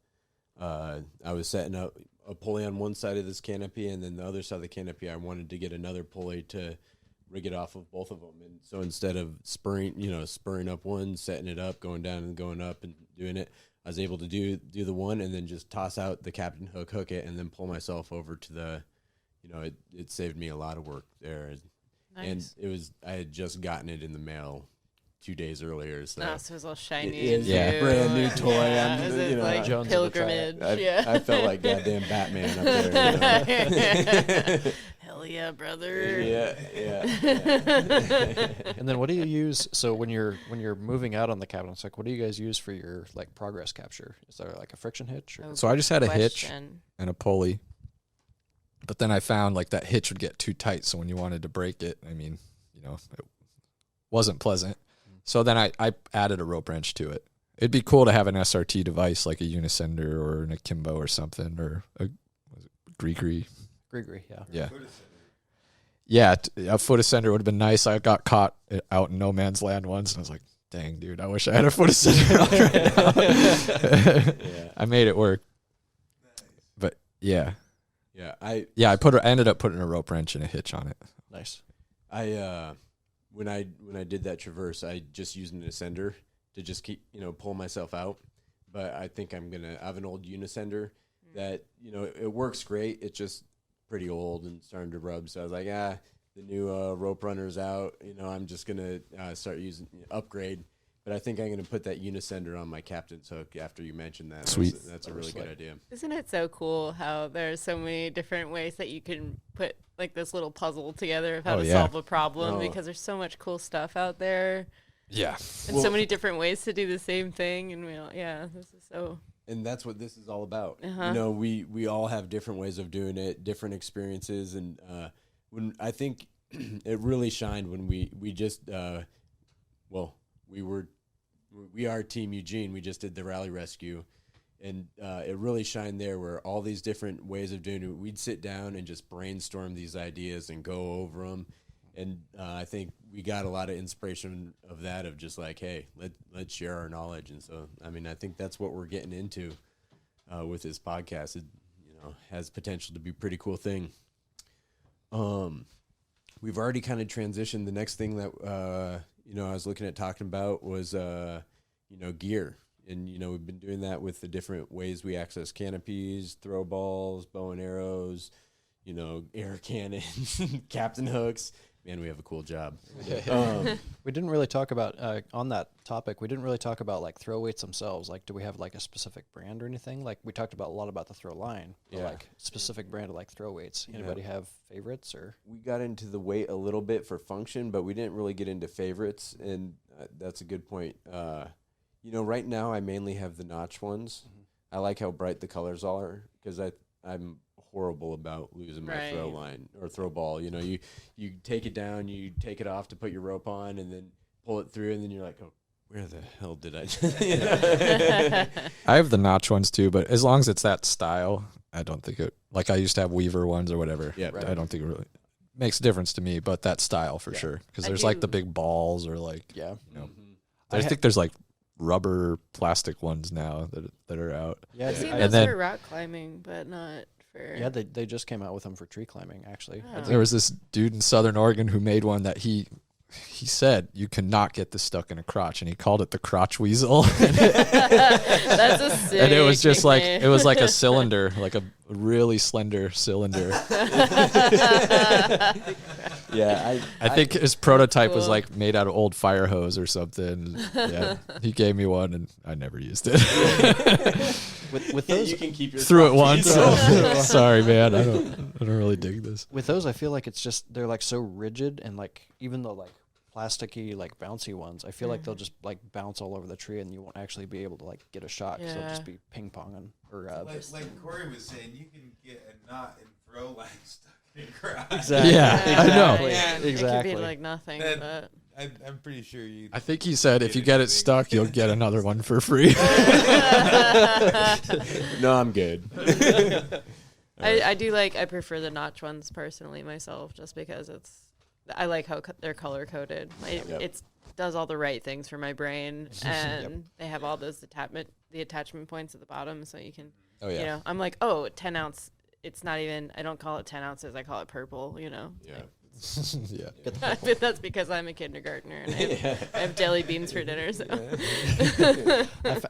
I was setting up a pulley on one side of this canopy, and then the other side of the canopy, I wanted to get another pulley to rig it off of both of them. And so instead of spurring up one, setting it up, going down and going up and doing it, I was able to do the one and then just toss out the captain hook it, and then pull myself over to the, it saved me a lot of work there. nice. And I had just gotten it in the mail 2 days earlier. So Oh, so it's all shiny. It is and a new. brand new toy. Yeah. I'm, Is it like Jones of the tribe. pilgrimage? I felt like goddamn Batman up there. Hell yeah, brother. Yeah. And then what do you use? So when you're moving out on the captain's hook, what do you guys use for your like progress capture? Is there like a friction hitch? Or? Oh, So I just had a hitch question. and a pulley, but then I found like that hitch would get too tight, so when you wanted to break it, it wasn't pleasant. So then I added a rope wrench to it. It'd be cool to have an SRT device like a Unisender or an Akimbo or something, or a Grigri. Grigri, yeah. Yeah. Yeah, a foot ascender would have been nice. I got caught out in no man's land once, and I was like, dang, dude, I wish I had a foot ascender on right now. I made it work. Yeah. Yeah, I ended up putting a rope wrench and a hitch on it. Nice. When I did that traverse, I just used an ascender to just keep pull myself out. But I think I have an old unisender that it works great. It's just pretty old and starting to rub. So I was like, the new rope runner's out. I'm just gonna start using upgrade. But I think I'm going to put that unisender on my captain's hook after you mentioned that. Sweet. That's a really good idea. Isn't it so cool how there's so many different ways that you can put like this little puzzle together of how to solve a problem because there's so much cool stuff out there. Yeah. And so many different ways to do the same thing. And this is so. And that's what this is all about. Uh-huh. We all have different ways of doing it, different experiences. And when I think it really shined when we just, we are Team Eugene. We just did the rally rescue, and it really shined there where all these different ways of doing it, we'd sit down and just brainstorm these ideas and go over them. And I think we got a lot of inspiration of that, of just like, hey, let's share our knowledge. And so, I mean, I think that's what we're getting into with this podcast. It, has potential to be a pretty cool thing. We've already kind of transitioned. The next thing that, I was looking at talking about was, gear. And, we've been doing that with the different ways we access canopies, throw balls, bow and arrows, air cannons, captain hooks. Man, we have a cool job. We didn't really talk about, on that topic, we didn't really talk about, like, throw weights themselves. Like, do we have, like, a specific brand or anything? Like, we talked about a lot about the throw line, but, like, specific brand of, like, throw weights. Anybody have favorites? Or we got into the weight a little bit for function, but we didn't really get into favorites, and that's a good point. Right now I mainly have the notch ones. Mm-hmm. I like how bright the colors are because I'm horrible about losing my throw line or throw ball. You take it down, you take it off to put your rope on, and then pull it through, and then you're like, oh, where the hell did I? I have the notch ones too, but as long as it's that style, I don't think it. Like I used to have Weaver ones or whatever. Yeah, I don't think it really makes a difference to me, but that style for sure. Because there's like the big balls or like I think there's like rubber plastic ones now that are out. Yeah, I've seen those for rock climbing, but not. Yeah, they just came out with them for tree climbing, actually. Oh. There was this dude in Southern Oregon who made one that he said you cannot get this stuck in a crotch, and he called it the Crotch Weasel. That's a sick and it was just nickname. it was like a cylinder, like a really slender cylinder. Yeah, I think his prototype was like made out of old fire hose or something. Yeah, he gave me one, and I never used it. With those, you can keep your threw it once. Sorry, man. I don't really dig this. With those, I feel like it's just they're like so rigid, and like even though like plasticky, like bouncy ones, I feel like they'll just like bounce all over the tree, and you won't actually be able to like get a shot because they'll just be ping ponging. Or like Cory was saying, you can get a knot and throw line stuck in a crowd. Exactly. Yeah, I know. Yeah, Exactly. It could be like nothing, but. I'm pretty sure you. I think he said if you get it stuck, you'll get another one for free. No, I'm good. I prefer the notch ones personally myself, just because I like how they're color coded. It does all the right things for my brain, and they have all those the attachment points at the bottom, so you can. Oh yeah. I'm like, 10 ounce. It's not even. I don't call it 10 ounces. I call it purple. Yeah. Yeah. But that's because I'm a kindergartner and I have jelly beans for dinner. So.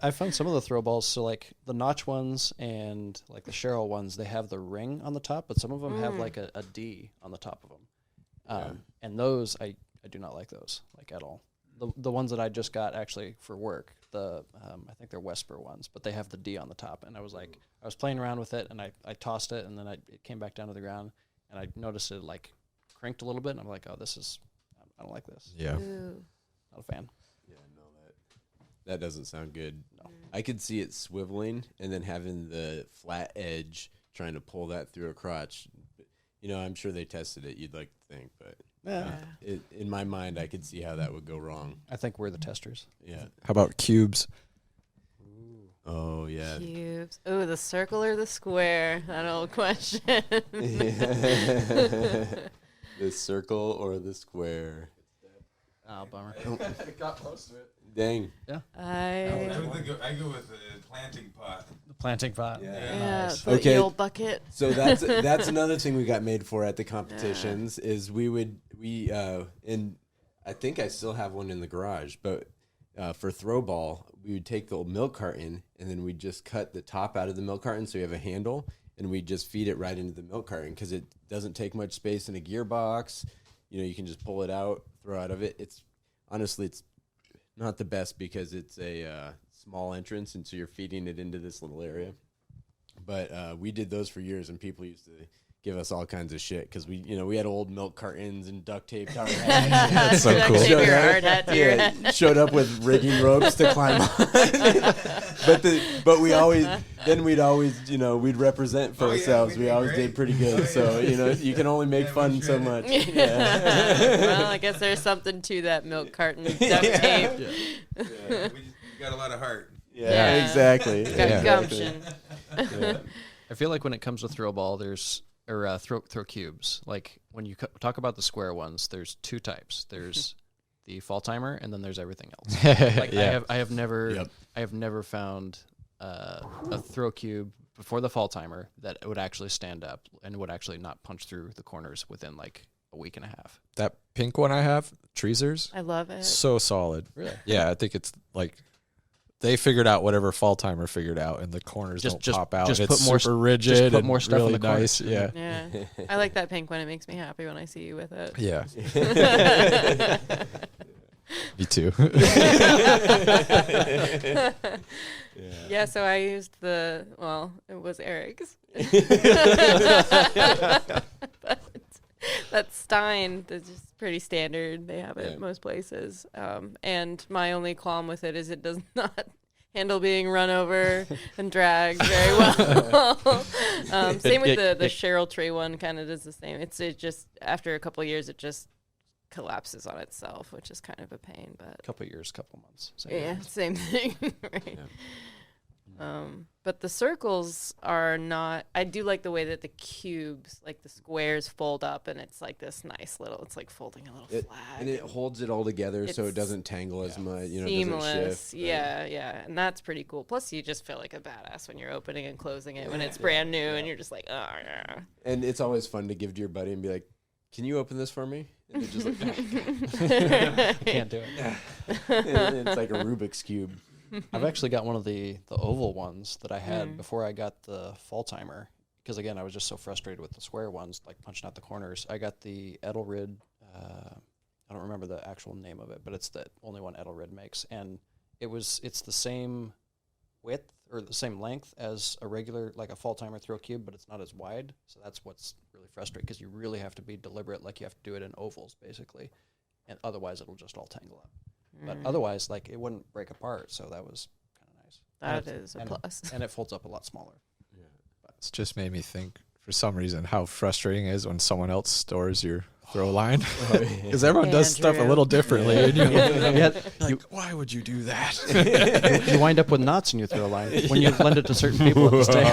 I found some of the throw balls, so like the notch ones and like the Cheryl ones, they have the ring on the top, but some of them have like a D on the top of them. And those, I do not like those like at all. The ones that I just got actually for work, I think they're Wesper ones, but they have the D on the top. And I was playing around with it, and I tossed it, and then it came back down to the ground, and I noticed it like crinked a little bit, and I'm like, I don't like this. Yeah. Ooh. Not a fan. Yeah, no, that doesn't sound good. No. I could see it swiveling and then having the flat edge trying to pull that through a crotch. I'm sure they tested it, you'd like to think, but in my mind, I could see how that would go wrong. I think we're the testers. Yeah. How about cubes? Oh, yeah. Cubes. Oh, the circle or the square? That old question. The circle or the square? Oh, bummer. It got close to it. Dang. I I go with the planting pot. The planting pot. yeah, the Okay. eel bucket. So that's another thing we got made for at the competitions is and I think I still have one in the garage, but for Throwball, we would take the milk carton and then we'd just cut the top out of the milk carton so you have a handle, and we just feed it right into the milk carton because it doesn't take much space in a gearbox. You can just pull it out, throw out of it. It's not the best because it's a small entrance, and so you're feeding it into this little area. But we did those for years, and people used to give us all kinds of shit because we had old milk cartons and duct taped our hats. That's so cool. Showed up with rigging ropes to climb on. but we'd always we'd represent for ourselves. We always did pretty good. So you can only make fun so much. Well, I guess there's something to that milk carton duct tape. We got a lot of heart. Yeah, exactly. Got gumption. I feel like when it comes to Throwball, throw cubes. Like when you talk about the square ones, there's two types. There's the fall timer, and then there's everything else. Like I have never found a throw cube before the fall timer that would actually stand up and would actually not punch through the corners within like a week and a half. That pink one I have, Treesers, I love it. so solid. Really? Yeah, I think it's like they figured out whatever fall timer figured out, and the corners don't pop out. Just It's put more, super rigid. just put and more stuff really in the corners. nice. Yeah. Yeah, I like that pink one. It makes me happy when I see you with it. Yeah. Me too. Yeah, so I used it was Eric's. But that Stein is just pretty standard. They have it most places. And my only qualm with it is it does not handle being run over and dragged very well. Same with the Cheryl Tree one, kind of does the same. It just, after a couple of years, it just collapses on itself, which is kind of a pain. But Couple years, couple months. Same thing. Right. Yeah. But the circles are not. I do like the way that the cubes, like the squares, fold up, and it's like this nice little. It's like folding a little flag, and it holds it all together, so it doesn't tangle as much. Seamless. Doesn't shift, yeah, and that's pretty cool. Plus, you just feel like a badass when you're opening and closing it when it's brand new, and you're just like, oh yeah. And it's always fun to give to your buddy and be like, "Can you open this for me?" And they're just like, can't do it. And it's like a Rubik's cube. I've actually got one of the oval ones that I had before I got the fall timer, because again I was just so frustrated with the square ones, like punching out the corners. I got the Edelrid. I don't remember the actual name of it, but it's the only one Edelrid makes, and it's the same width or the same length as a regular, like a fall timer throw cube, but it's not as wide. So that's what's really frustrating, because you really have to be deliberate. Like you have to do it in ovals basically, and otherwise it'll just all tangle up. But otherwise, like, it wouldn't break apart, so that was kind of nice. That is a plus. And it folds up a lot smaller. Yeah. It's just made me think, for some reason, how frustrating it is when someone else stores your throw line. Because everyone does stuff a little differently. And like, why would you do that? You wind up with knots in your throw line when you lend it to certain people at the stand.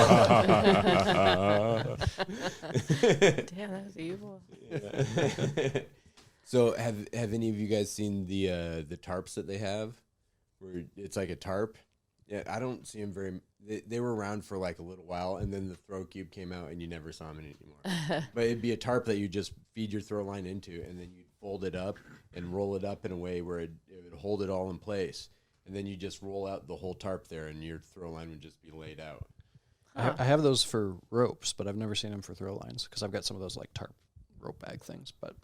Damn, that was evil. Yeah. So have any of you guys seen the tarps that they have, where it's like a tarp? Yeah, I don't see them very. They were around for like a little while, and then the throw cube came out, and you never saw them anymore. But it'd be a tarp that you just feed your throw line into, and then you'd fold it up and roll it up in a way where it would hold it all in place, and then you just roll out the whole tarp there, and your throw line would just be laid out. I have those for ropes, but I've never seen them for throw lines, because I've got some of those like tarp rope bag things, but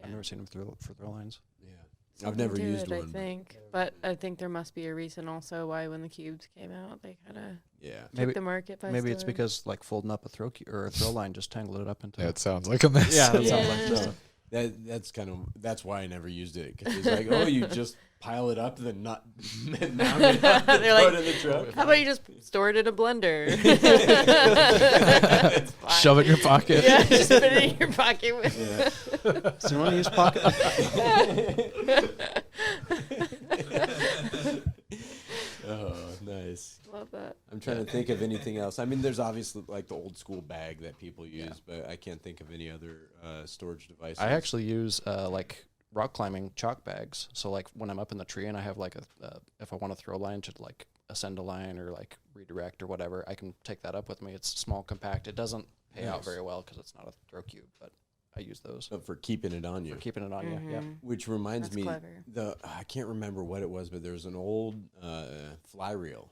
I've never seen them for throw lines. Yeah, I've never used one. I think, but I think there must be a reason also why when the cubes came out, they kind of took the market by maybe it's because like folding up a throw line just tangled it up into. Yeah, it sounds like a mess. Yeah, that sounds like just. That's why I never used it, because it's like, oh, you just pile it up and then not mount it up and they're throw like, it in the truck. How about you just store it in a blender? Shove it in your pocket. Yeah, just put it in your pocket. So you want to use pocket? Oh, nice. Love that. I'm trying to think of anything else. I mean, there's obviously like the old school bag that people use, but I can't think of any other storage devices. I actually use like rock climbing chalk bags. So like when I'm up in the tree and I have like if I want to throw a line to like ascend a line or like redirect or whatever, I can take that up with me. It's small, compact. It doesn't pay out very well because it's not a throw cube, but I use those. But for keeping it on you. For keeping it on you, yeah. Which reminds me, clever. I can't remember what it was, but there was an old fly reel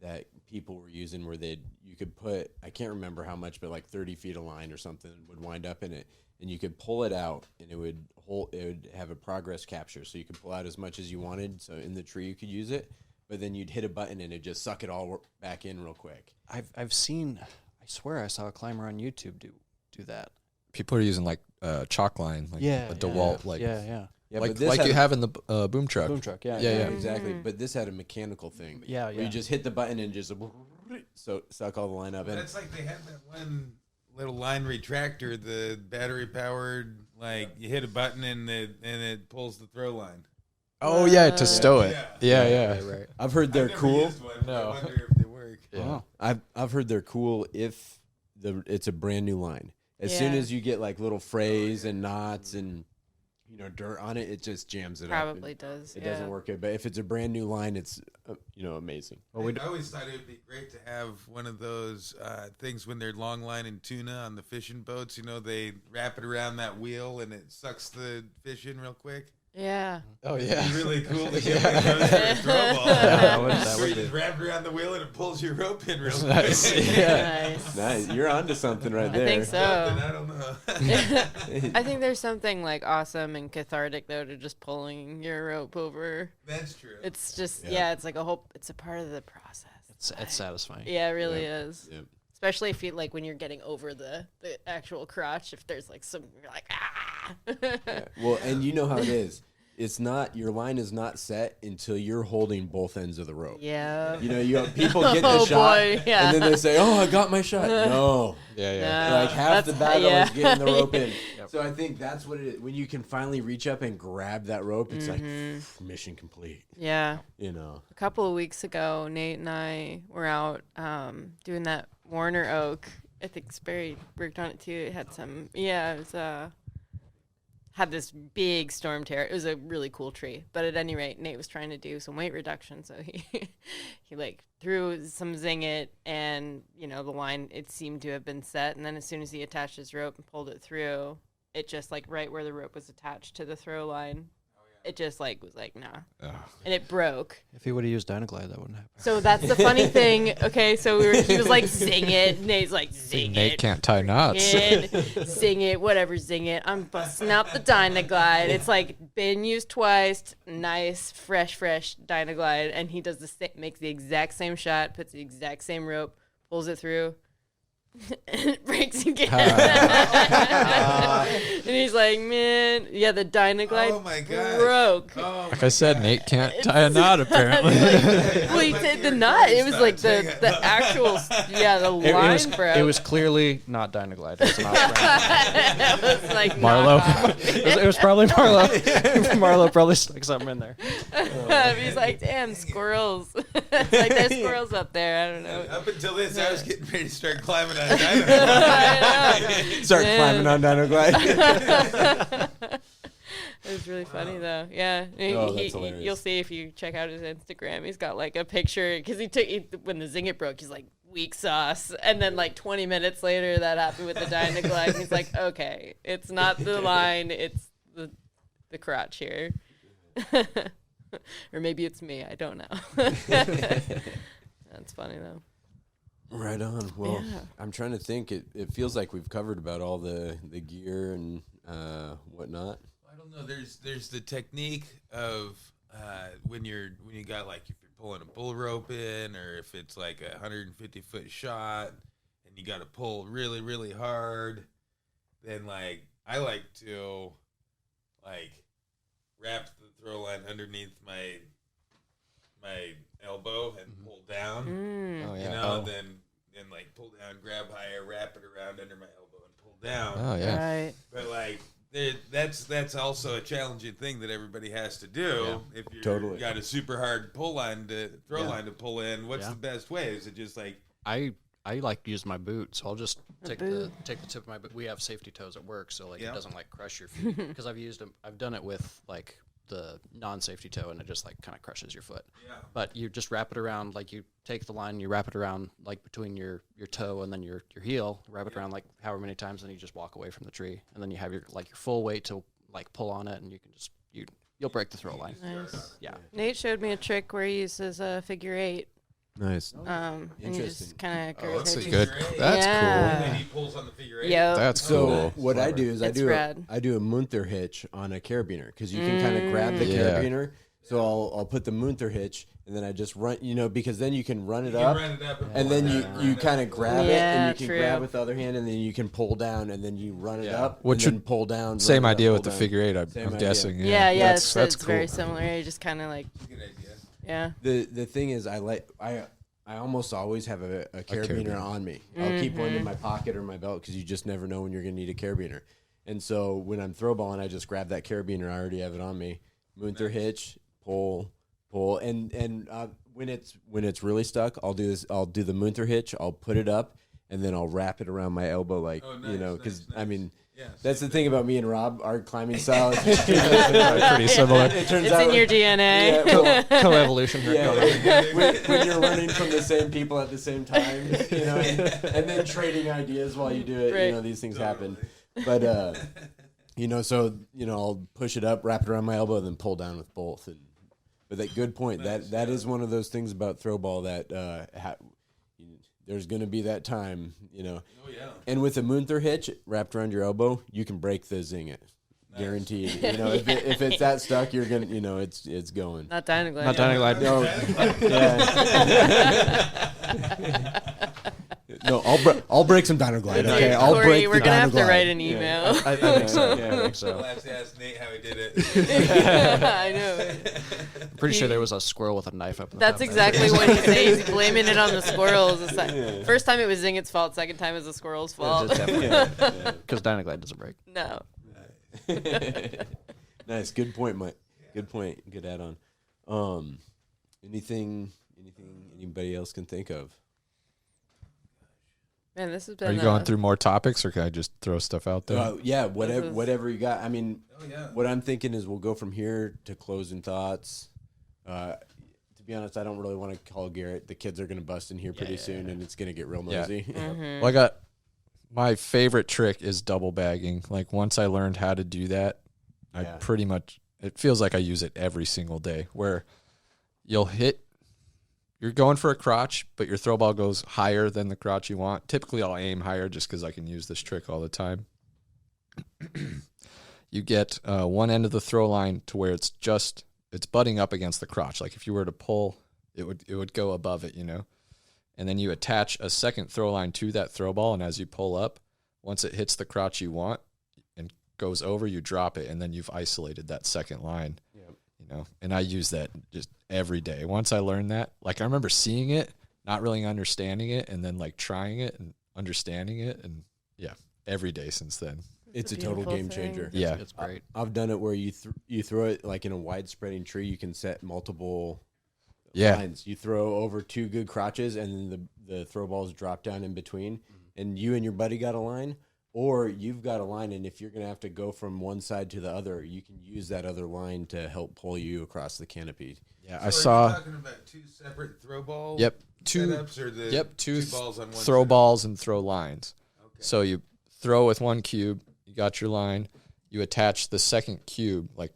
that people were using where you could put, I can't remember how much, but like 30 feet of line or something would wind up in it, and you could pull it out, and it would have a progress capture, so you could pull out as much as you wanted. So in the tree you could use it, but then you'd hit a button and it'd just suck it all back in real quick. I've seen, I swear I saw a climber on YouTube do that. People are using like chalk line, like a DeWalt, like yeah, like you have in the boom truck. boom truck, yeah, Exactly. But this had a mechanical thing. Yeah, where you just hit the button and just suck all the line up. That's like they had that one little line retractor, the battery powered. Like you hit a button and it pulls the throw line. Oh yeah, to stow it. Yeah. Right. I've heard they're cool. No, I wonder if they work. Yeah. I've heard they're cool if it's a brand new line. As soon as you get like little frays and knots and dirt on it, it just jams it Probably up. does. It doesn't work good. But if it's a brand new line, it's amazing. Well, I always thought it would be great to have one of those things when they're long line and tuna on the fishing boats. They wrap it around that wheel and it sucks the fish in real quick. Yeah. Oh yeah. It's really cool to get one of those for a throw ball. That Where would you be. just wrap it around the wheel and it pulls your rope in real quick. Nice. Nice. You're onto something right there. I think so. I don't know. I think there's something like awesome and cathartic though to just pulling your rope over. That's true. It's just it's like it's a part of the process. It's satisfying. Yeah, it really is. Yep. Especially if you like when you're getting over the actual crotch, if there's like you're like Yeah. Well, and you know how it is. It's not, your line is not set until you're holding both ends of the rope. Yeah. People get the shot, boy, yeah. and then they say, "Oh, I got my shot." No. No, Like half the battle is getting the rope in. Yep. So I think that's what it is. When you can finally reach up and grab that rope, it's like mission complete. Yeah. A couple of weeks ago, Nate and I were out doing that Warner Oak. I think Sperry worked on it too. It had some, it was had this big storm tear. It was a really cool tree. But at any rate, Nate was trying to do some weight reduction, so he like threw some zing-it, and the line, it seemed to have been set, and then as soon as he attached his rope and pulled it through, it just like right where the rope was attached to the throw line, it just like was like nah, and it broke. If he would have used Dynaglide, that wouldn't happen. So that's the funny thing. Okay, so he was like, zing it. Nate's like, zing Nate it. can't tie knots. Zing it, whatever, zing it. I'm busting out the Dynaglide. It's like been used twice. Nice, fresh Dynaglide. And he does makes the exact same shot, puts the exact same rope, pulls it through. And it breaks again. And he's like, man, the Dynaglide broke. Oh Like I said, Nate can't tie a knot apparently. Well, he did the knot. It was like the actual, the line broke. It was clearly not Dynaglide. It was not It was like Marlo. it was probably Marlo. Marlo probably stuck something in there. He's like, damn, squirrels. It's like there's squirrels up there. I don't know. Up until this, I was getting ready to start climbing on dynamite. Start climbing on Dynaglide. It was really funny though. Yeah, That's hilarious. you'll see if you check out his Instagram. He's got like a picture because when the zing-it broke, he's like weak sauce, and then like 20 minutes later that happened with the Dynaglide. And he's like, okay, it's not the line, it's the crotch here, or maybe it's me. I don't know. That's funny though. Right on. Well, I'm trying to think. It feels like we've covered about all the gear and whatnot. I don't know. There's the technique of when you got like if you're pulling a bull rope in, or if it's like a 150-foot shot and you got to pull really really hard. Then like I like to like wrap the throw line underneath my elbow and pull down. Oh yeah. You know, then like pull down, grab higher, wrap it around under my elbow and pull down. Oh yeah. Right. But like that's also a challenging thing that everybody has to do. If you got a super hard pull line throw line to pull in, what's the best way? Is it just like I I like use my boot, so I'll just take the tip of my boot. We have safety toes at work, so like it doesn't like crush your feet. Because I've done it with like the non-safety toe, and it just like kind of crushes your foot. Yeah. But you just wrap it around, like you take the line, and you wrap it around like between your toe and then your heel, wrap it around like however many times, and you just walk away from the tree, and then you have your full weight to like pull on it, and you can just you'll break the throw line. Nice. Yeah. Nate showed me a trick where he uses a figure 8. Nice. And you just kind of That's good. That's Yeah. And then he pulls on the figure 8. Yep. That's So cool. what I do is I It's do rad. a Munther hitch on a carabiner because you can kind of grab the carabiner. So I'll put the Munther hitch and then I just run, because then you can run it up, and then you kind of grab it and you can true. grab with the other hand and then you can pull down and then you run it up Which and then pull down. Same run it up, idea pull with the down. figure 8. Same I'm idea. guessing. Yeah, That's it's cool. very similar. You just kind of like, Good idea. yeah. The thing is I almost always have a carabiner on me. I'll keep one in my pocket or my belt because you just never know when you're going to need a carabiner. And so when I'm throwballing, I just grab that carabiner. I already have it on me. Munther hitch, pull, and when it's really stuck, I'll do this. I'll do the Munther hitch. I'll put it up, and then I'll wrap it around my elbow, because I mean. Yeah, that's the thing about me and Rob. Our climbing style is pretty similar. It's in your DNA. Co-evolution. When you're learning from the same people at the same time, and then trading ideas while you do it, Right. these things happen. But I'll push it up, wrap it around my elbow, and then pull down with both. But that good point. That is one of those things about throwball that there's going to be that time, Oh, yeah. And with a Munther hitch wrapped around your elbow, you can break the zing it. Nice. Guaranteed. If it's that stuck, you're going to, it's going. Not tangled. Not tangled. No. No, I'll break some Dinoglide. Okay, I'll Cory, break we're the gonna have to Dinoglide. write an email. I think so. Yeah, I think so. We'll have to ask Nate how he did it. I know. I'm pretty sure there was a squirrel with a knife up in the That's top. exactly what he says. He's blaming it on the squirrels. First time it was Zingit's fault. Second time it was the squirrel's fault. Because Dynaglide doesn't break. No. Nice, good point, Mike. Good point. Good add-on. Anything anybody else can think of? Man, this has been. Are you going through more topics, or can I just throw stuff out there? Yeah, whatever you got. I mean, what I'm thinking is we'll go from here to closing thoughts. To be honest, I don't really want to call Garrett. The kids are going to bust in here pretty soon, and it's going to get real noisy. Mm-hmm. Well, I got my favorite trick is double bagging. Like once I learned how to do that, I pretty much it feels like I use it every single day. Where you're going for a crotch, but your throw ball goes higher than the crotch you want. Typically, I'll aim higher just because I can use this trick all the time. You get one end of the throw line to where it's butting up against the crotch. Like if you were to pull, it would go above it, And then you attach a second throw line to that throw ball, and as you pull up, once it hits the crotch you want and goes over, you drop it, and then you've isolated that second line. Yep. And I use that just every day. Once I learned that, like I remember seeing it, not really understanding it, and then like trying it and understanding it, and every day since then. It's a total game changer. Yeah, It's great. I've done it where you throw it like in a wide spreading tree. You can set multiple lines. You throw over two good crotches, and then the throw balls drop down in between. And you and your buddy got a line, or you've got a line. And if you're going to have to go from one side to the other, you can use that other line to help pull you across the canopy. Yeah, So I saw. Are you talking about two separate throw ball? Yep, setups, or the two balls on one throw setup? balls and throw lines. Okay. So you throw with one cube, you got your line, you attach the second cube, like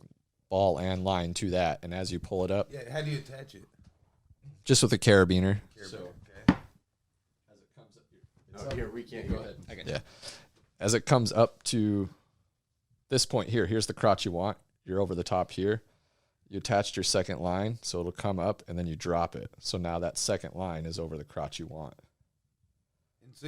ball and line, to that, and as you pull it up, Yeah, how do you attach it? just with a carabiner. Okay. Here, we can't go ahead. Yeah. As it comes up to this point here's the crotch you want. You're over the top here. You attached your second line, so it'll come up, and then you drop it. So now that second line is over the crotch you want. And so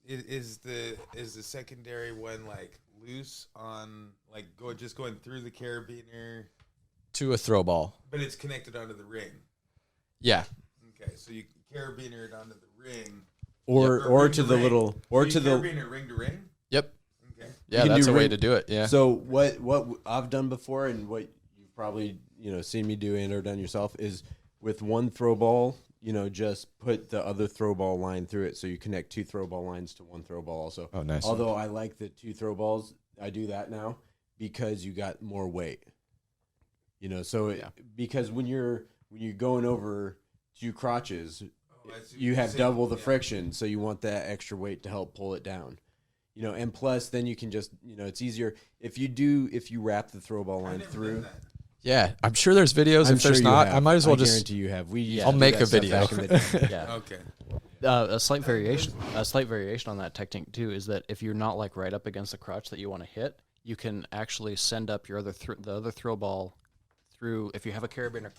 is the secondary one like loose on like going through the carabiner, To a throw ball. but it's connected onto the ring. Yeah. Okay, so you carabiner it onto the ring, Or to the ring. little, or So to you the. carabiner ring to ring. Yep. Okay. Yeah, You can that's do a way ring- to do it. Yeah. So what I've done before, and what you've probably seen me do and or done yourself, is with one throw ball, just put the other throw ball line through it. So you connect 2 throw ball lines to 1 throw ball also. Oh, nice. Although I like the 2 throw balls, I do that now because you got more weight. Because when you're going over 2 crotches, you have double the friction, so you want that extra weight to help pull it down. And plus then you can just, it's easier if you wrap the throw ball line through. Yeah, I'm sure there's videos. I'm if there's sure not, have. I might as well I guarantee you have. I'll make a video. Yeah. Okay. A slight variation on that technique too is that if you're not like right up against the crotch that you want to hit, you can actually send up your the other throw ball through. If you have a carabiner,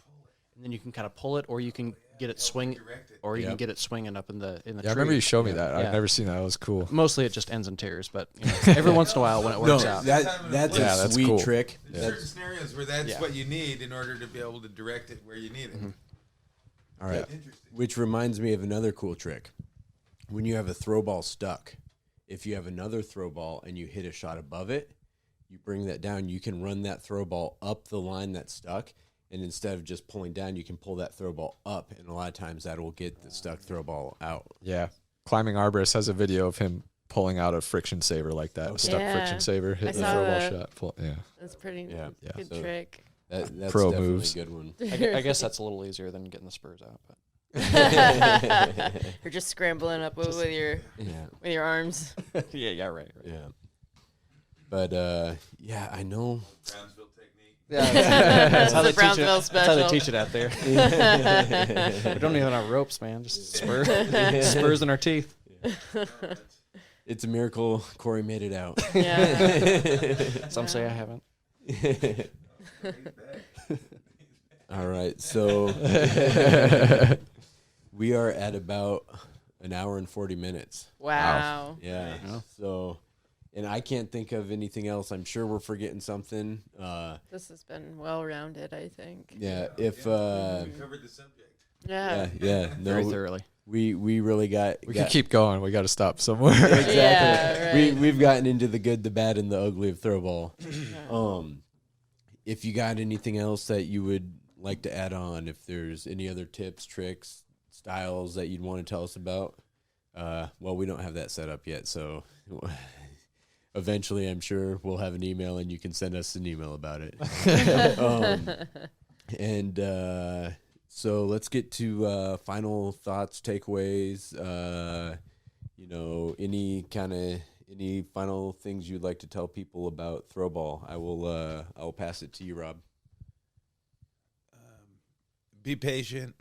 and then you can kind of pull it, or you can get it swing, or you can get it swinging up in the tree. I remember you showed me that. I've never seen that. That was cool. Mostly it just ends in tears, but every once in a while when it works out. That's a sweet cool. trick. There's certain scenarios where that's what you need in order to be able to direct it where you need it. Mm-hmm. All right. Which reminds me of another cool trick. When you have a throw ball stuck, if you have another throw ball and you hit a shot above it, you bring that down, you can run that throw ball up the line that's stuck, and instead of just pulling down, you can pull that throw ball up, and a lot of times that will get the stuck throw ball out. Yeah. Climbing Arborist has a video of him pulling out a friction saver like that. A stuck friction saver, hitting the throw ball shot. That's pretty good So trick. That's Pro definitely moves. a good one. I guess that's a little easier than getting the spurs out. But. You're just scrambling up with your arms. Yeah, right. Yeah. But, I know. Brownsville technique. Yeah, that's how the they teach Brownsville it. special. That's how they teach it out there. We don't even have ropes, man. Just spurs in our teeth. It's a miracle Cory made it out. Yeah. Some say I haven't. All right, so we are at about an hour and 40 minutes. Wow. Yeah. So, and I can't think of anything else. I'm sure we're forgetting something. This has been well-rounded, I think. Yeah. If we covered the subject. Yeah. No, Very thoroughly. We really got. We can keep going. We got to stop somewhere. Exactly. Yeah, right. We've gotten into the good, the bad, and the ugly of throwball. If you got anything else that you would like to add on, if there's any other tips, tricks, styles that you'd want to tell us about, well, we don't have that set up yet, so eventually I'm sure we'll have an email and you can send us an email about it. So let's get to final thoughts, takeaways, any final things you'd like to tell people about throwball. I'll pass it to you, Rob. Be patient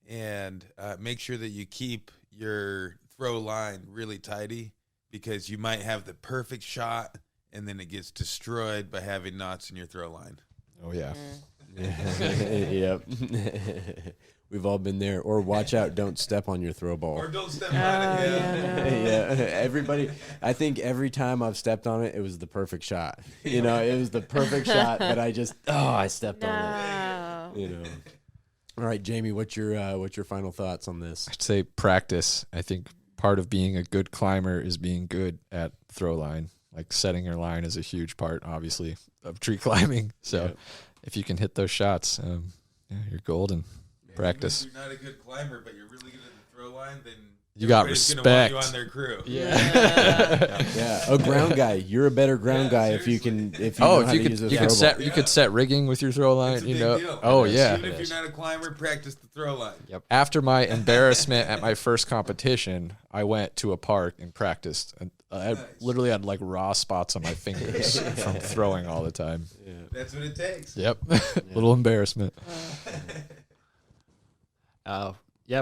and make sure that you keep your throw line really tidy, because you might have the perfect shot and then it gets destroyed by having knots in your throw line. Oh, yeah. Yep. We've all been there. Or watch out, don't step on your throw ball. Or don't step on it. Yeah. Everybody, I think every time I've stepped on it, it was the perfect shot. It was the perfect shot, but I stepped on it. All right, Jamie, what's your final thoughts on this? I'd say practice. I think part of being a good climber is being good at throw line. Like setting your line is a huge part, obviously, of tree climbing. So if you can hit those shots, you're golden. Practice. If you're not a good climber, but you're really good at the throw line, then you got respect. Gonna want you on their crew. Yeah. A ground guy. You're a better ground guy seriously. if you could set rigging with your throw line. It's a big deal. Oh yeah. Even if you're not a climber, practice the throw line. Yep. After my embarrassment at my first competition, I went to a park and practiced. And I literally had like raw spots on my fingers from throwing all the time. Yeah. That's what it takes. Yep. Little embarrassment.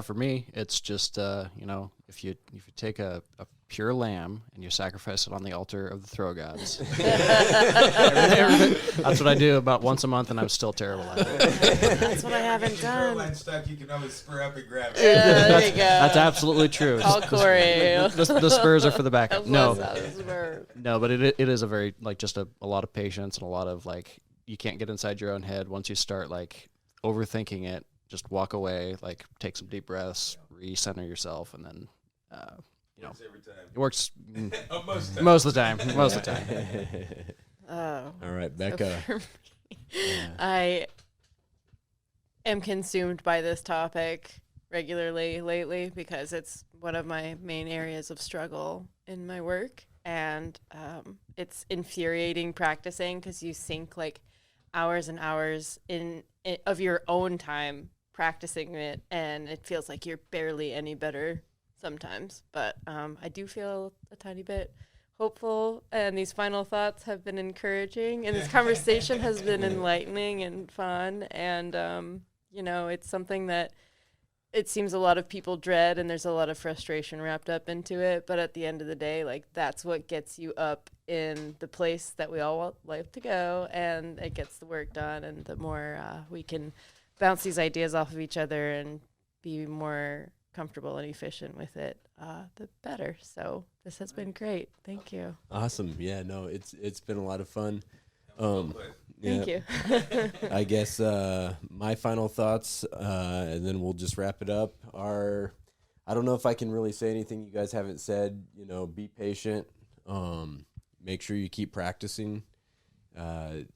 For me, it's just if you take a pure lamb and you sacrifice it on the altar of the throw gods. That's what I do about once a month, and I'm still terrible at it. That's what I haven't Throw done. line stuck, you can always spur up and grab it. Yeah, there you go. That's absolutely true. Call Cory. The spurs are for the backup. No, but it is a very just a lot of patience and a lot of you can't get inside your own head. Once you start overthinking it, just walk away, take some deep breaths, recenter yourself, and then Every time. it works Most of the time. most of the time. All right, Becca. For me, I am consumed by this topic regularly lately because it's one of my main areas of struggle in my work. And it's infuriating practicing because you sink like hours and hours of your own time practicing it, and it feels like you're barely any better sometimes. But I do feel a tiny bit hopeful, and these final thoughts have been encouraging, and this conversation has been enlightening and fun. And it's something that it seems a lot of people dread, and there's a lot of frustration wrapped up into it. But at the end of the day, like, that's what gets you up in the place that we all like to go, and it gets the work done. And the more we can bounce these ideas off of each other and be more comfortable and efficient with it, the better. So this has been great. Thank you. Awesome. Yeah, no, it's been a lot of fun. Thank you. I guess my final thoughts, and then we'll just wrap it up, are I don't know if I can really say anything you guys haven't said. Be patient. Make sure you keep practicing.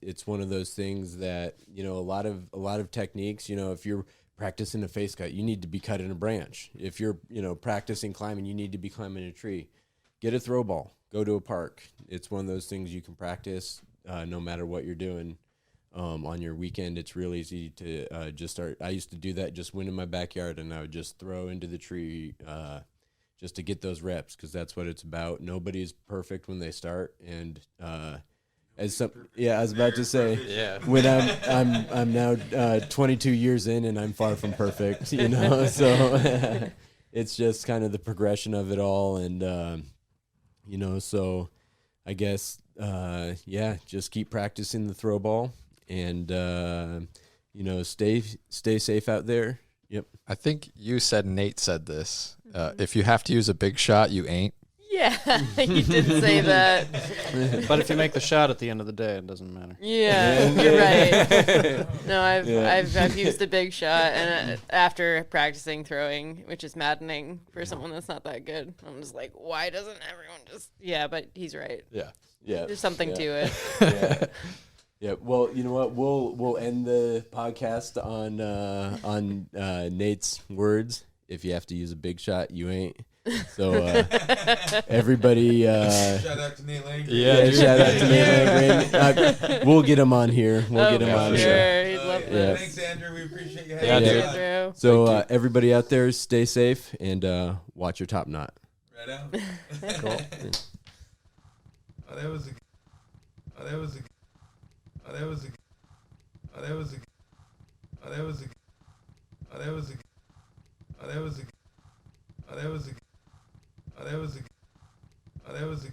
It's one of those things that, a lot of techniques, if you're practicing a face cut, you need to be cutting a branch. If you're, practicing climbing, you need to be climbing a tree. Get a throw ball. Go to a park. It's one of those things you can practice no matter what you're doing. On your weekend, it's real easy to just start. I used to do that, just went in my backyard, and I would just throw into the tree just to get those reps, because that's what it's about. Nobody's perfect when they start, and I was about to say, when I'm now 22 years in, and I'm far from perfect, so it's just kind of the progression of it all, and so I guess just keep practicing the throw ball, and stay safe out there. Yep. I think you said Nate said this. If you have to use a big shot, you ain't. Yeah, you did say that. But if you make the shot at the end of the day, it doesn't matter. Yeah, you're right. No, I've used a big shot, and after practicing throwing, which is maddening for someone that's not that good, I'm just like, why doesn't everyone just? Yeah, but he's right. Yeah. There's something to it. Yeah. Yeah. Well, you know what? We'll end the podcast on Nate's words. If you have to use a big shot, you ain't. So everybody, shout out to Nate Langren. Shout out to Nate Langren. We'll get him on here. We'll get him on here. He'd love this. Thanks, Andrew. We appreciate you having us. Andrew. So everybody out there, stay safe and watch your top knot. Right on. Cool. Oh, that was a. Oh, that was a. Oh, that was a. Oh, that was a. Oh, that was a. Oh, that was a. Oh, that was a. Oh, that was a. Oh, that was a. Oh, that was a.